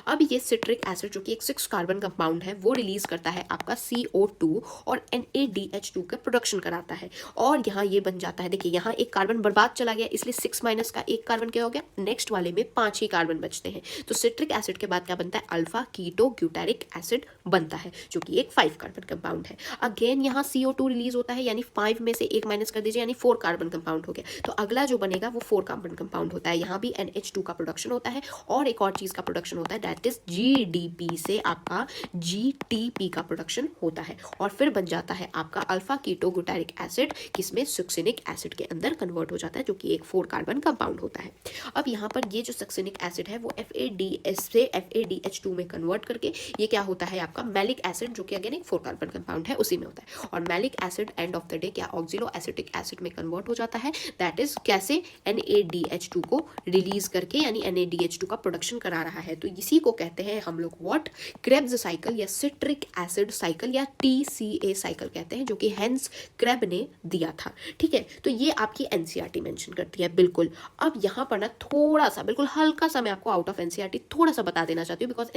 अब ये सिट्रिक एसिड जो कि एक 6 कार्बन कंपाउंड है वो रिलीज करता है आपका CO2 और NADH2 का प्रोडक्शन कराता है, और यहाँ ये बन जाता है, देखिए यहाँ एक कार्बन बर्बाद चला गया, इसलिए 6 माइनस का एक कार्बन क्या हो गया, नेक्स्ट वाले में 5 ही कार्बन बचते हैं। तो सिट्रिक एसिड के बाद क्या बनता है, अल्फा कीटो ग्यूटारिक एसिड बनता है जो कि एक 5 कार्बन कंपाउंड है। अगेन यहाँ CO2 रिलीज होता है, यानी 5 में से 1 माइनस कर दीजिए, यानी 4 कार्बन कंपाउंड हो गया। तो अगला जो बनेगा वो 4 कार्बन कंपाउंड होता है, यहाँ भी NH2 का प्रोडक्शन होता है और एक और चीज का प्रोडक्शन होता है, दैट इज GDP से आपका GTP का प्रोडक्शन होता है, और फिर बन जाता है आपका अल्फा कीटो ग्लूटारिक एसिड, किसमें, सक्सिनिक एसिड के अंदर कन्वर्ट हो जाता है, जो कि एक 4 कार्बन कंपाउंड होता है। अब यहाँ पर ये जो सक्सिनिक एसिड है वो FADH से FADH2 में कन्वर्ट करके ये क्या होता है आपका मैलिक एसिड, जो कि अगेन एक 4 कार्बन कंपाउंड है, उसी में होता है। और malic acid end of the day क्या ऑक्सिलो एसिटिक एसिड में कन्वर्ट हो जाता है, दैट इज कैसे, NADH2 को रिलीज करके, यानी NADH2 का प्रोडक्शन करा रहा है। तो इसी को कहते हैं हम लोग व्हाट, क्रेब्स साइकिल या सिट्रिक एसिड साइकिल या TCA साइकिल कहते हैं, जो कि हेंस क्रेब ने दिया था। ठीक है, तो ये आपकी NCERT मेंशन करती है बिल्कुल। अब यहाँ पर ना थोड़ा सा, बिल्कुल हल्का सा मैं आपको आउट ऑफ NCERT थोड़ा सा बता देना चाहती हूँ, बिकॉज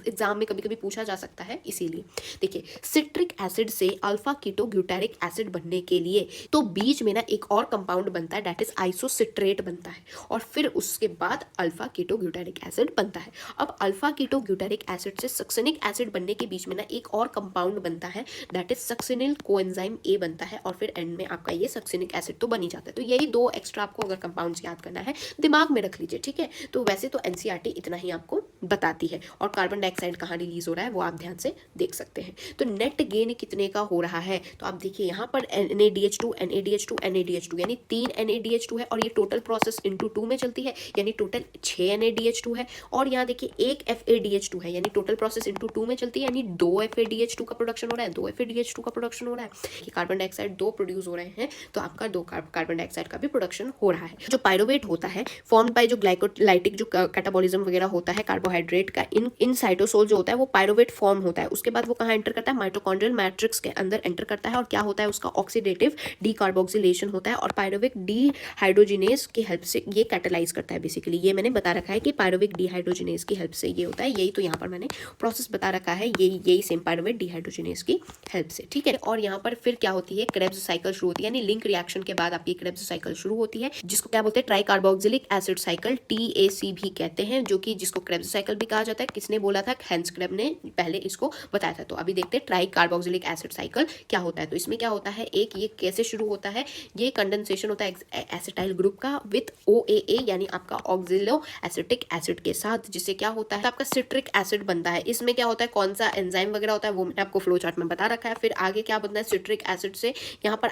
एग्जाम में कभी कभी पूछा जा सकता है, इसीलिए देखिए सिट्रिक एसिड से अल्फा कीटो ग्लूटारिक एसिड बनने के लिए तो बीच में ना एक और कंपाउंड बनता है, दैट इज आइसोसिट्रेट बनता है, और फिर उसके बाद अल्फा कीटो ग्लूटारिक एसिड बनता है। अब अल्फा कीटो ग्लूटारिक एसिड से सक्सिनिक एसिड बनने के बीच में ना एक और कंपाउंड बनता है, that is succinyl coenzyme A बनता है, और फिर एंड में आपका ये सक्सिनिक एसिड तो बन ही जाता है। तो यही 2 एक्स्ट्रा आपको अगर कंपाउंड्स याद करना है दिमाग में रख लीजिए। ठीक है, तो वैसे तो NCERT इतना ही आपको बताती है, और कार्बन डाइऑक्साइड कहाँ रिलीज हो रहा है वो आप ध्यान से देख सकते हैं। तो नेट गेन कितने का हो रहा है, तो आप देखिए यहाँ पर NADH2 NADH2 NADH2 यानी 3 NADH2 है, और ये टोटल प्रोसेस इंटू 2 में चलती है, यानी टोटल 6 NADH2 है। और यहाँ देखिए एक FADH2 है, यानी टोटल प्रोसेस इंटू 2 में चलती है, यानी 2 FADH2 का प्रोडक्शन हो रहा है, 2 FADH2 का प्रोडक्शन हो रहा है। ये कार्बन डाइऑक्साइड 2 प्रोड्यूस हो रहे हैं, तो आपका 2 कार्बन डाइऑक्साइड का भी प्रोडक्शन हो रहा है। जो पायरुवेट होता है फॉर्म बाय जो ग्लाइकोलाइटिक जो कैटाबॉलिज्म वगैरह होता है कार्बोहाइड्रेट का, इन साइटोसोल जो होता है वो पायरुवेट फॉर्म होता है। उसके बाद वो कहाँ एंटर करता है, माइटोकॉन्ड्रियल मैट्रिक्स के अंदर एंटर करता है, और क्या होता है उसका ऑक्सीडेटिव डीकार्बोक्सिलेशन होता है, और पायरुविक डिहाइड्रोजिनेज की हेल्प से ये कैटालाइज करता है। बेसिकली ये मैंने बता रखा है कि पायरुविक डिहाइड्रोजिनेज की हेल्प से ये होता है, यही तो यहाँ पर मैंने प्रोसेस बता रखा है, यही सेम पायरुवेट डिहाइड्रोजिनेज की हेल्प से। ठीक है, और यहाँ पर फिर क्या होती है, क्रेब्स साइकिल शुरू होती है, यानी लिंक रिएक्शन के बाद आपकी क्रेब्स साइकिल शुरू होती है, जिसको क्या बोलते हैं, try carboxylic acid cycle TAC भी कहते हैं, जो कि जिसको क्रेब्स साइकिल साइकिल भी कहा जाता है। किसने बोला था? हैंस क्रेब ने पहले इसको बताया था। तो अभी देखते हैं ट्राई कार्बोक्सिलिक एसिड साइकिल क्या होता है। तो इसमें क्या होता है, एक ये कैसे शुरू होता है, ये कंडेंसेशन होता है एसिटाइल ग्रुप का विथ OAA यानी आपका ऑक्सिलो एसिटिक एसिड के साथ, जिससे क्या होता है आपका सिट्रिक एसिड बनता है। इसमें क्या होता है, कौन सा एंजाइम वगैरह होता है वो मैंने आपको फ्लो चार्ट में बता रखा है। फिर आगे क्या बनता है, सिट्रिक एसिड से यहाँ पर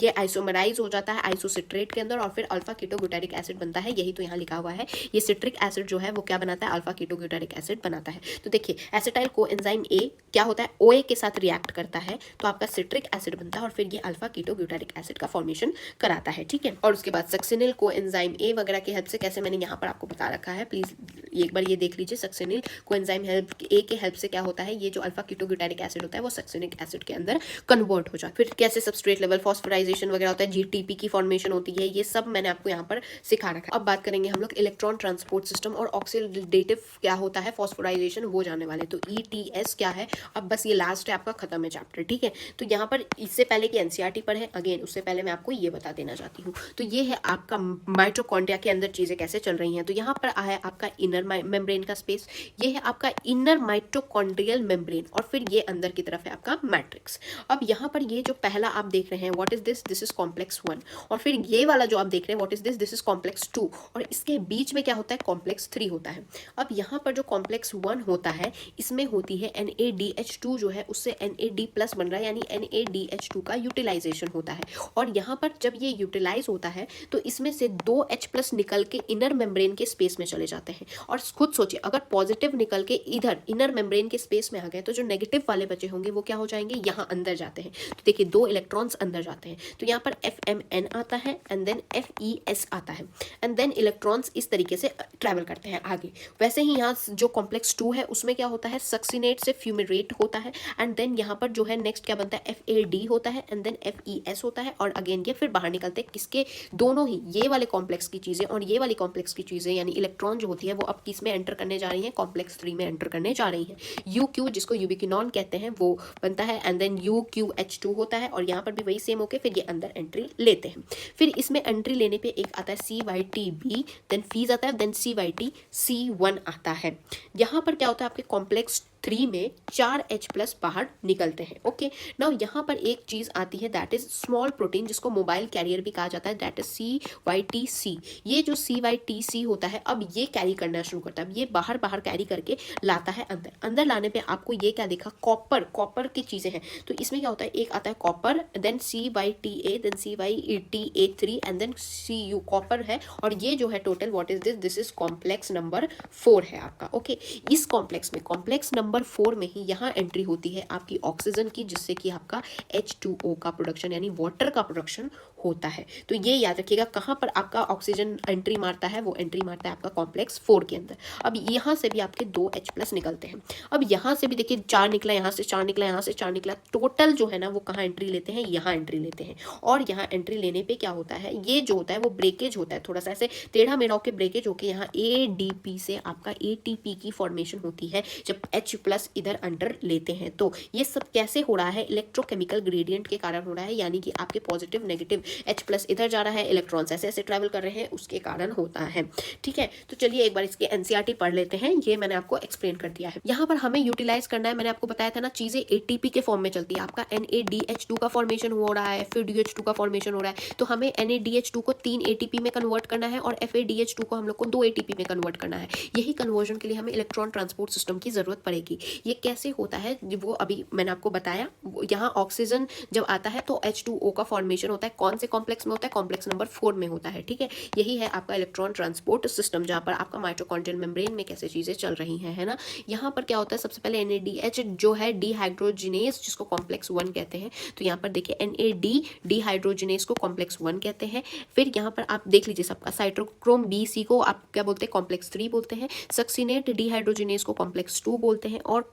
ये आइसोमराइज हो जाता है आइसोसिट्रेट के अंदर और फिर अल्फा कीटोग्लूटारिक एसिड बनता है। यही तो यहाँ लिखा हुआ है। ये सिट्रिक एसिड जो है वो क्या बनाता है, अल्फा कीटोग्लूटारिक एसिड बनाता है। तो देखिए एसिटाइल कोएंजाइम A क्या होता है, OA के साथ रिएक्ट करता है तो आपका सिट्रिक एसिड बनता है और फिर ये अल्फा कीटोग्लूटारिक एसिड का फॉर्मेशन कराता है, ठीक है। और उसके बाद सक्सिनिल कोएंजाइम A वगैरह की हेल्प से कैसे मैंने यहाँ पर आपको बता रखा है, प्लीज एक बार ये देख लीजिए। सक्सिनिल कोएंजाइम A के हेल्प से क्या होता है, ये जो अल्फा कीटोग्लूटारिक एसिड होता है वो सक्सिनिक एसिड के अंदर कन्वर्ट हो जाता है। फिर कैसे सबस्ट्रेट लेवल फॉस्फोराइजेशन वगैरह होता है, GTP की फॉर्मेशन होती है, ये सब मैंने आपको यहाँ पर सिखा रखा है। अब बात करेंगे हम लोग इलेक्ट्रॉन ट्रांसपोर्ट सिस्टम और ऑक्सीडेटिव क्या होता है, फॉस्फोराइजेशन, वो जाने वाले। तो ETS क्या है, अब बस ये लास्ट है आपका, खत्म है चैप्टर, ठीक है। तो यहाँ पर इससे पहले कि NCERT पर है, अगेन उससे पहले मैं आपको ये बता देना चाहती हूँ। तो ये है आपका माइटोकॉन्ड्रिया के अंदर चीजें कैसे चल रही हैं। तो यहाँ पर है आपका इनर मेम्ब्रेन का स्पेस, ये है आपका इनर माइटोकॉन्ड्रियल मेम्ब्रेन और फिर ये अंदर की तरफ है आपका मैट्रिक्स। अब यहाँ पर ये जो पहला आप देख रहे हैं what is this, this is complex 1 और फिर ये वाला जो आप देख रहे हैं what is this, this is complex 2 और इसके बीच में क्या होता है, कॉम्प्लेक्स 3 होता है। अब यहाँ पर जो कॉम्प्लेक्स 1 होता है इसमें होती है NADH2 जो है उससे NAD+ बन रहा है यानी NADH2 का यूटिलाइजेशन होता है और यहाँ पर जब ये यूटिलाइज होता है तो इसमें से 2H+ निकल के इनर मेम्ब्रेन के स्पेस में चले जाते हैं। और खुद सोचिए अगर पॉजिटिव निकल के इधर इनर मेम्ब्रेन के स्पेस में आ गए तो जो नेगेटिव वाले बचे होंगे वो क्या हो जाएंगे, यहाँ अंदर जाते हैं। तो देखिए 2 इलेक्ट्रॉन्स अंदर जाते हैं तो यहाँ पर FMN आता है एंड देन FES आता है एंड देन इलेक्ट्रॉन्स इस तरीके से ट्रैवल करते हैं आगे। वैसे ही यहाँ जो कॉम्प्लेक्स 2 है उसमें क्या होता है, सक्सिनेट से फ्यूमेरेट होता है एंड देन यहाँ पर जो है नेक्स्ट क्या बनता है, FAD होता है एंड देन FES होता है और अगेन ये फिर बाहर निकलते हैं किसके, दोनों ही ये वाले कॉम्प्लेक्स की चीजें और ये वाली कॉम्प्लेक्स की चीजें यानी इलेक्ट्रॉन जो होती है वो अब किस में एंटर करने जा रही है, कॉम्प्लेक्स 3 में एंटर करने जा रही है। UQ जिसको यूबिक्विनॉन कहते हैं वो बनता है एंड देन UQH2 होता है और यहाँ पर भी वही सेम होके फिर ये अंदर एंट्री लेते हैं। फिर इसमें एंट्री लेने पे एक आता है CYTB देन फीज आता है देन CYTC1 आता है। यहाँ पर क्या होता है आपके कॉम्प्लेक्स 3 में 4H+ बाहर निकलते हैं। ओके नाउ यहाँ पर एक चीज आती है दैट इज स्मॉल प्रोटीन जिसको मोबाइल कैरियर भी कहा जाता है दैट इज CYTC। ये जो CYTC होता है अब ये कैरी करना शुरू करता है, अब ये बाहर बाहर कैरी करके लाता है अंदर। अंदर लाने पे आपको ये क्या देखा, कॉपर की चीजें हैं। तो इसमें क्या होता है, एक आता है copper then CYTA then CYTA3 and then CU copper है और ये जो है total what is this, this is complex number 4 है आपका। ओके इस कॉम्प्लेक्स में कॉम्प्लेक्स नंबर 4 में ही यहाँ एंट्री होती है आपकी ऑक्सीजन की जिससे कि आपका H2O का प्रोडक्शन यानी वाटर का प्रोडक्शन होता है। तो ये याद रखिएगा कहाँ पर आपका ऑक्सीजन एंट्री मारता है, वो एंट्री मारता है आपका कॉम्प्लेक्स 4 के अंदर। अब यहाँ से भी आपके 2H+ निकलते हैं। अब यहाँ से भी देखिए 4 निकला, यहाँ से 4 निकला, यहाँ से 4 निकला, टोटल जो है ना वो कहाँ एंट्री लेते हैं, यहाँ एंट्री लेते हैं। और यहाँ एंट्री लेने पे क्या होता है, ये जो होता है वो ब्रेकेज होता है, थोड़ा सा ऐसे टेढ़ा मेढ़ा होकर ब्रेकेज होकर यहाँ ADP से आपका ATP की फॉर्मेशन होती है जब H+ इधर अंडर लेते हैं। तो ये सब कैसे हो रहा है, इलेक्ट्रोकेमिकल ग्रेडियंट के कारण हो रहा है यानी कि आपके पॉजिटिव नेगेटिव H+ इधर जा रहा है, इलेक्ट्रॉन्स ऐसे ऐसे ट्रैवल कर रहे हैं उसके कारण होता है। ठीक है तो चलिए एक बार इसके NCERT पढ़ लेते हैं, ये मैंने आपको एक्सप्लेन कर दिया है। यहाँ पर हमें यूटिलाइज करना है, मैंने आपको बताया था ना चीजें ATP के फॉर्म में चलती है। आपका NADH2 का फॉर्मेशन हो रहा है फिर DH2 का फॉर्मेशन हो रहा है तो हमें NADH2 को 3 ATP में कन्वर्ट करना है और FADH2 को हम लोग को 2 ATP में कन्वर्ट करना है। यही कन्वर्जन के लिए हमें इलेक्ट्रॉन ट्रांसपोर्ट सिस्टम की जरूरत पड़ेगी। ये कैसे होता है वो अभी मैंने आपको बताया। यहाँ ऑक्सीजन जब आता है तो H2O का फॉर्मेशन होता है, कौन से कॉम्प्लेक्स में होता है, कॉम्प्लेक्स नंबर 4 में होता है। ठीक है यही है आपका इलेक्ट्रॉन ट्रांसपोर्ट सिस्टम जहाँ पर आपका माइटोकॉन्ड्रियल मेम्ब्रेन में कैसे चीजें चल रही हैं, है ना। यहाँ पर क्या होता है, सबसे पहले NADH जो है डिहाइड्रोजिनेज जिसको कॉम्प्लेक्स 1 कहते हैं। तो यहाँ पर देखिए NAD डिहाइड्रोजिनेज को कॉम्प्लेक्स 1 कहते हैं। फिर यहाँ पर आप देख लीजिए सबका साइटोक्रोम BC को आप क्या बोलते हैं, कॉम्प्लेक्स 3 बोलते हैं। सक्सिनेट डिहाइड्रोजिनेज को कॉम्प्लेक्स 2 बोलते हैं और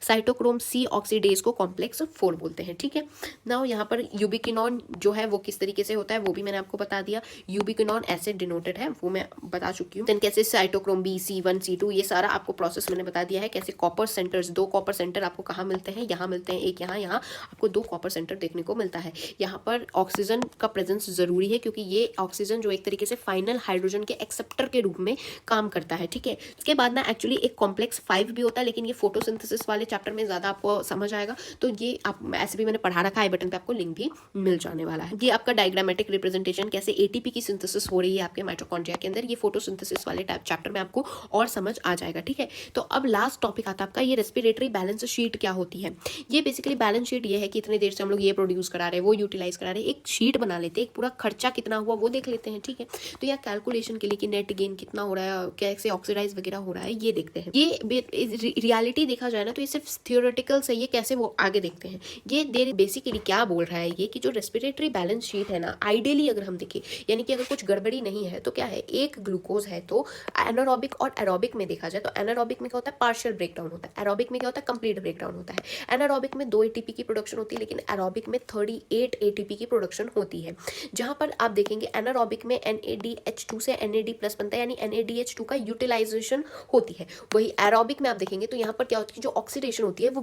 साइटोक्रोम C ऑक्सीडेज को कॉम्प्लेक्स 4 बोलते हैं। ठीक है नाउ यहाँ पर यूबिक्विनॉन जो है वो किस तरीके से होता है वो भी मैंने आपको बता दिया। यूबिक्विनोन ऐसे डिनोटेड है वो मैं बता चुकी हूँ। देन कैसे साइटोक्रोम बी, C1, C2 ये सारा आपको प्रोसेस मैंने बता दिया है। कैसे कॉपर सेंटर्स, 2 कॉपर सेंटर आपको कहाँ मिलते हैं, यहाँ मिलते हैं, एक यहाँ आपको 2 कॉपर सेंटर देखने को मिलता है। यहाँ पर ऑक्सीजन का प्रेजेंस जरूरी है क्योंकि ये ऑक्सीजन जो एक तरीके से फाइनल हाइड्रोजन के एक्सेप्टर के रूप में काम करता है, ठीक है। उसके बाद ना एक्चुअली एक कॉम्प्लेक्स 5 भी होता है, लेकिन ये फोटोसिंथेसिस वाले चैप्टर में ज्यादा आपको समझ आएगा, तो ये आप ऐसे भी मैंने पढ़ा रखा है, बटन पे आपको लिंक भी मिल जाने वाला है। ये आपका डायग्रामेटिक रिप्रेजेंटेशन कैसे एटीपी की सिंथेसिस हो रही है आपके माइटोकॉन्ड्रिया के अंदर, ये फोटोसिंथेसिस वाले चैप्टर में आपको और समझ आ जाएगा, ठीक है। तो अब लास्ट टॉपिक आता है आपका ये रेस्पिरेटरी बैलेंस शीट क्या होती है। ये बेसिकली बैलेंस शीट ये है कि इतने देर से हम लोग ये प्रोड्यूस करा रहे हैं, वो यूटिलाइज करा रहे हैं, एक शीट बना लेते हैं, एक पूरा खर्चा कितना हुआ वो देख लेते हैं, ठीक है। तो यह कैलकुलेशन के लिए कि नेट गेन कितना हो रहा है, कैसे ऑक्सीडाइज वगैरह हो रहा है, ये देखते हैं। ये रियलिटी देखा जाए ना तो ये सिर्फ थियोरेटिकल से, ये कैसे वो आगे देखते हैं। ये देर बेसिकली क्या बोल रहा है ये कि जो रेस्पिरेटरी बैलेंस शीट है ना, आइडियली अगर हम देखें, यानी कि अगर कुछ गड़बड़ी नहीं है तो क्या है, एक ग्लूकोज है तो एनारोबिक और एरोबिक में देखा जाए तो एनारोबिक में क्या होता है, पार्शियल ब्रेकडाउन होता है, एरोबिक में क्या होता है, कंप्लीट ब्रेकडाउन होता है। एनारोबिक में 2 एटीपी की प्रोडक्शन होती है, लेकिन एरोबिक में 38 एटीपी की प्रोडक्शन होती है। जहां पर आप देखेंगे एनारोबिक में NADH2 से NAD+ बनता है, यानी NADH2 का यूटिलाइजेशन होती है। वही एरोबिक में आप देखेंगे तो यहाँ पर क्या होती है, जो ऑक्सीडेशन होती है वो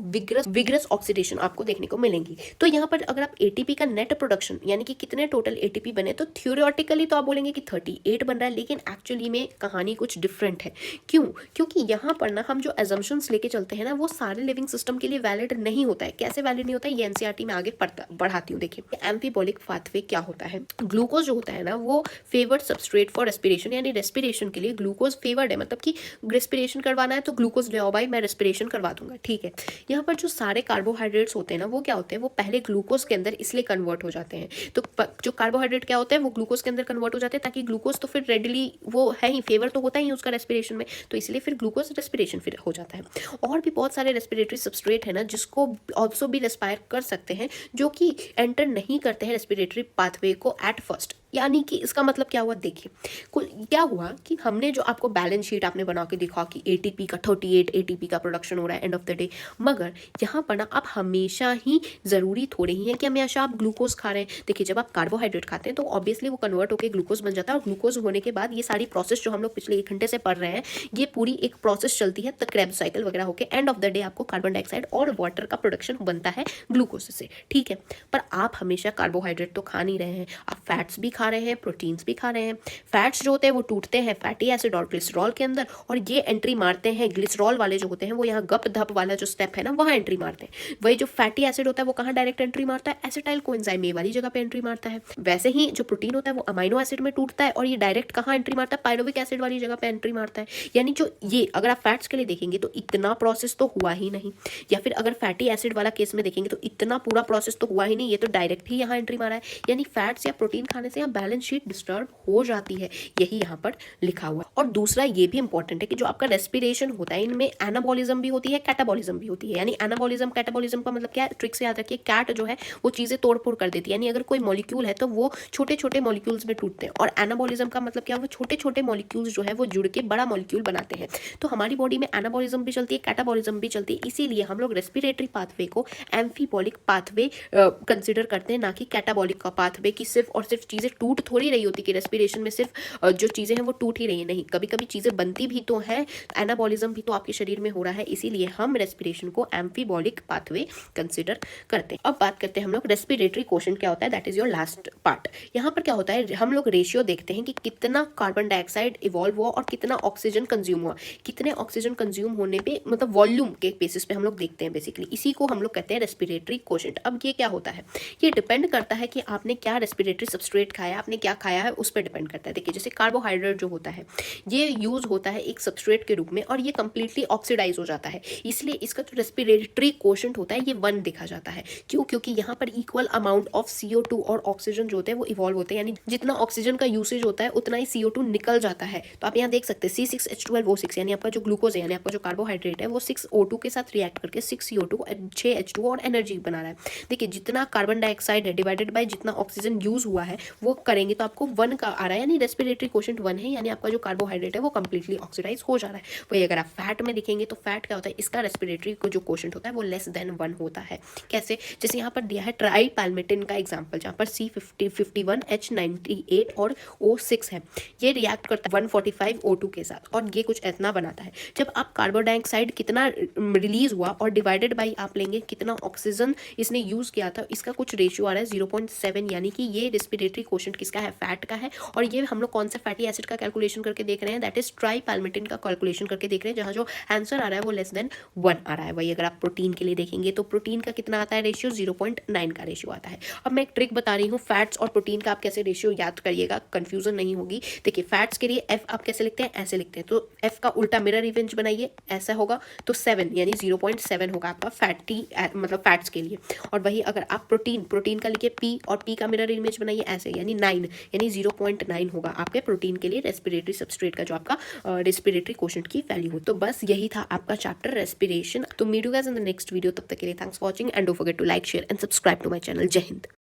विग्रस ऑक्सीडेशन आपको देखने को मिलेंगी। तो यहाँ पर अगर आप एटीपी का नेट प्रोडक्शन यानी कि कितने टोटल एटीपी बने, तो थ्योरेटिकली तो आप बोलेंगे कि 38 बन रहा है, लेकिन एक्चुअली में कहानी कुछ डिफरेंट है। क्यों? क्योंकि यहाँ पर ना हम जो एजम्पशंस लेके चलते हैं ना, वो सारे लिविंग सिस्टम के लिए वैलिड नहीं होता है। कैसे वैलिड नहीं होता है, ये एनसीईआरटी में आगे बढ़ाती हूँ। देखिए एम्फीबॉलिक पाथवे क्या होता है, ग्लूकोज जो होता है ना वो फेवर्ड सबस्ट्रेट फॉर रेस्पिरेशन, यानी रेस्पिरेशन के लिए ग्लूकोज फेवर्ड है, मतलब कि रेस्पिरेशन करवाना है तो ग्लूकोज ले आओ भाई, मैं रेस्पिरेशन करवा दूंगा, ठीक है। यहाँ पर जो सारे कार्बोहाइड्रेट्स होते हैं ना वो क्या होते हैं, वो पहले ग्लूकोज के अंदर इसलिए कन्वर्ट हो जाते हैं। तो जो कार्बोहाइड्रेट क्या होते हैं वो ग्लूकोज के अंदर कन्वर्ट हो जाते हैं, ताकि ग्लूकोज तो फिर रेडिली वो है ही, फेवर तो होता ही उसका रेस्पिरेशन में, तो इसलिए फिर ग्लूकोज रेस्पिरेशन फिर हो जाता है। और भी बहुत सारे रेस्पिरेटरी सबस्ट्रेट है ना जिसको ऑल्सो भी रेस्पायर कर सकते हैं, जो कि एंटर नहीं करते हैं रेस्पिरेटरी पाथवे को एट फर्स्ट। यानी कि इसका मतलब क्या हुआ, देखिए क्या हुआ कि हमने जो आपको बैलेंस शीट आपने बना के दिखा कि एटीपी का 38 एटीपी का प्रोडक्शन हो रहा है एंड ऑफ द डे, मगर यहाँ पर ना आप हमेशा ही ज़रूरी थोड़े ही है कि हमेशा आप ग्लूकोज खा रहे हैं। देखिए जब आप कार्बोहाइड्रेट खाते हैं तो ऑब्वियसली वो कन्वर्ट होकर ग्लूकोज बन जाता है, और ग्लूकोज होने के बाद ये सारी प्रोसेस जो हम लोग पिछले 1 घंटे से पढ़ रहे हैं, ये पूरी एक प्रोसेस चलती है, द क्रेब्स साइकिल वगैरह होकर एंड ऑफ द डे आपको कार्बन डाइऑक्साइड और वाटर का प्रोडक्शन बनता है ग्लूकोज से, ठीक है। पर आप हमेशा कार्बोहाइड्रेट तो खा नहीं रहे हैं, आप फैट्स भी खा रहे हैं, प्रोटीन भी खा रहे हैं। फैट्स जो होते हैं वो टूटते हैं फैटी एसिड और ग्लिसरॉल के अंदर, और ये एंट्री मारते हैं, ग्लिसरॉल वाले जो होते हैं वो यहाँ गप धप वाला जो स्टेप है ना वहाँ एंट्री मारते हैं। वही जो फैटी एसिड होता है वो कहाँ डायरेक्ट एंट्री मारता है, एसिटाइल कोएंजाइम ए वाली जगह पे एंट्री मारता है। वैसे ही जो प्रोटीन होता है वो अमाइनो एसिड में टूटता है, और ये डायरेक्ट कहाँ एंट्री मारता है, पायरुविक एसिड वाली जगह पे एंट्री मारता है। यानी जो ये अगर आप फैट्स के लिए देखेंगे तो इतना प्रोसेस तो हुआ ही नहीं, या फिर अगर फैटी एसिड वाला केस में देखेंगे तो इतना पूरा प्रोसेस तो हुआ ही नहीं, ये तो डायरेक्ट ही यहाँ एंट्री मारा है। यानी फैट्स या प्रोटीन खाने से यहाँ बैलेंस शीट डिस्टर्ब हो जाती है, यही यहाँ पर लिखा हुआ है। और दूसरा ये भी इंपॉर्टेंट है कि जो आपका रेस्पिरेशन होता है इनमें एनाबॉलिज्म भी होती है, कैटाबॉलिज्म भी होती है। यानी एनाबॉलिज्म कैटाबॉलिज्म का मतलब क्या है, ट्रिक से याद रखिए, कैट जो है वो चीजें तोड़फोड़ कर देती है, यानी अगर कोई मॉलिक्यूल है तो वो छोटे छोटे मॉलिक्यूल्स में टूटते हैं, और एनाबॉलिज्म का मतलब क्या है, वो छोटे छोटे मॉलिक्यूल्स जो है वो जुड़ के बड़ा मॉलिक्यूल बनाते हैं। तो हमारी बॉडी में एनाबॉलिज्म भी चलती है, कैटाबॉलिज्म भी चलती है, इसीलिए हम लोग रेस्पिरेटरी पाथवे को एम्फीबॉलिक पाथवे कंसिडर करते हैं, ना कि कैटाबॉलिक का पाथवे की सिर्फ और सिर्फ चीजें टूट थोड़ी रही होती कि रेस्पिरेशन में सिर्फ जो चीजें हैं वो टूट ही रही है, नहीं, कभी कभी चीजें बनती भी तो है, एनाबॉलिज्म भी तो आपके शरीर में हो रहा है, इसीलिए हम रेस्पिरेशन को एम्फीबॉलिक पाथवे कंसिडर करते हैं। अब बात करते हैं हम लोग रेस्पिरेटरी क्वोशंट क्या होता है, that is your last part. यहाँ पर क्या होता है, हम लोग रेशियो देखते हैं कि कितना कार्बन डाइऑक्साइड इवॉल्व हुआ और कितना ऑक्सीजन कंज्यूम हुआ, कितने ऑक्सीजन कंज्यूम होने पे, मतलब वॉल्यूम के बेसिस पे हम लोग देखते हैं बेसिकली, इसी को हम लोग कहते हैं रेस्पिरेटरी क्वोशंट। अब ये क्या होता है, ये डिपेंड करता है कि आपने क्या रेस्पिरेटरी सबस्ट्रेट खाया, आपने क्या खाया है उस पर डिपेंड करता है। देखिए जैसे कार्बोहाइड्रेट जो होता है ये यूज होता है एक सबस्ट्रेट के रूप में, और ये कंप्लीटली ऑक्सीडाइज हो जाता है, इसलिए इसका जो रेस्पिरेटरी क्वोशंट होता है ये 1 देखा जाता है। क्यों? क्योंकि यहाँ पर इक्वल अमाउंट ऑफ CO2 और ऑक्सीजन जो होते हैं वो इवॉल्व होते हैं, यानी जितना ऑक्सीजन का यूसेज होता है उतना ही CO2 निकल जाता है। तो आप यहाँ देख सकते हैं C6H12O6, यानी आपका जो ग्लूकोज है, यानी आपका जो कार्बोहाइड्रेट है वो 6O2 के साथ रिएक्ट करके 6CO2 6H2 और एनर्जी बना रहा है। देखिए जितना कार्बन डाइऑक्साइड है डिवाइडेड बाय जितना ऑक्सीजन यूज हुआ है वो करेंगे तो आपको 1 का आ रहा है, यानी रेस्पिरेटरी कोशेंट 1 है, यानी आपका जो कार्बोहाइड्रेट है वो कंप्लीटली ऑक्सीडाइज हो जा रहा है। वही अगर आप फैट में देखेंगे तो फैट क्या होता है, इसका रेस्पिरेटरी को जो कोशेंट होता है वो लेस देन 1 होता है। कैसे, जैसे यहाँ पर दिया है ट्राई पैल्मेटिन का एग्जाम्पल, जहाँ पर C51 H98 और O6 है, ये रिएक्ट करता है 145 O2 के साथ और ये कुछ इतना बनाता है। जब आप कार्बन डाइऑक्साइड कितना रिलीज हुआ और डिवाइडेड बाई आप लेंगे कितना ऑक्सीजन इसने यूज किया था, इसका कुछ रेशियो आ रहा है 0.7, यानी कि ये रेस्पिरेटरी कोशेंट किसका है, फैट का है। और ये हम लोग कौन सा फैटी एसिड का कैलकुलेशन करके देख रहे हैं, दैट इज ट्राई पैल्मेटिन का कैलकुलेशन करके देख रहे हैं, जहां जो आंसर आ रहा है वो लेस देन 1 आ रहा है। वही अगर आप प्रोटीन के लिए देखेंगे तो प्रोटीन का कितना आता है रेशियो, 0.9 का रेशियो आता है। अब मैं एक ट्रिक बता रही हूँ, फैट्स और प्रोटीन का आप कैसे रेशियो याद करिएगा, कंफ्यूजन नहीं होगी। देखिए फैट्स के लिए एफ आप कैसे लिखते हैं, ऐसे लिखते हैं, तो एफ का उल्टा मिरर इमेज बनाइए, ऐसा होगा, तो 7 यानी 0.7 होगा आपका फैटी मतलब फैट्स के लिए। और वही अगर आप प्रोटीन का लिखिए पी और पी का मिरर इमेज बनाइए ऐसे, यानी 9 यानी 0.9 होगा आपके प्रोटीन के लिए रेस्पिरेटरी सबस्ट्रेट का जो आपका रेस्पिरेटरी कोशेंट की वैल्यू हो। तो बस यही था आपका चैप्टर रेस्पिरेशन। तो meet you guys in the next video, तब तक के लिए thanks for watching and don't forget to like share and subscribe to my channel. जय हिंद।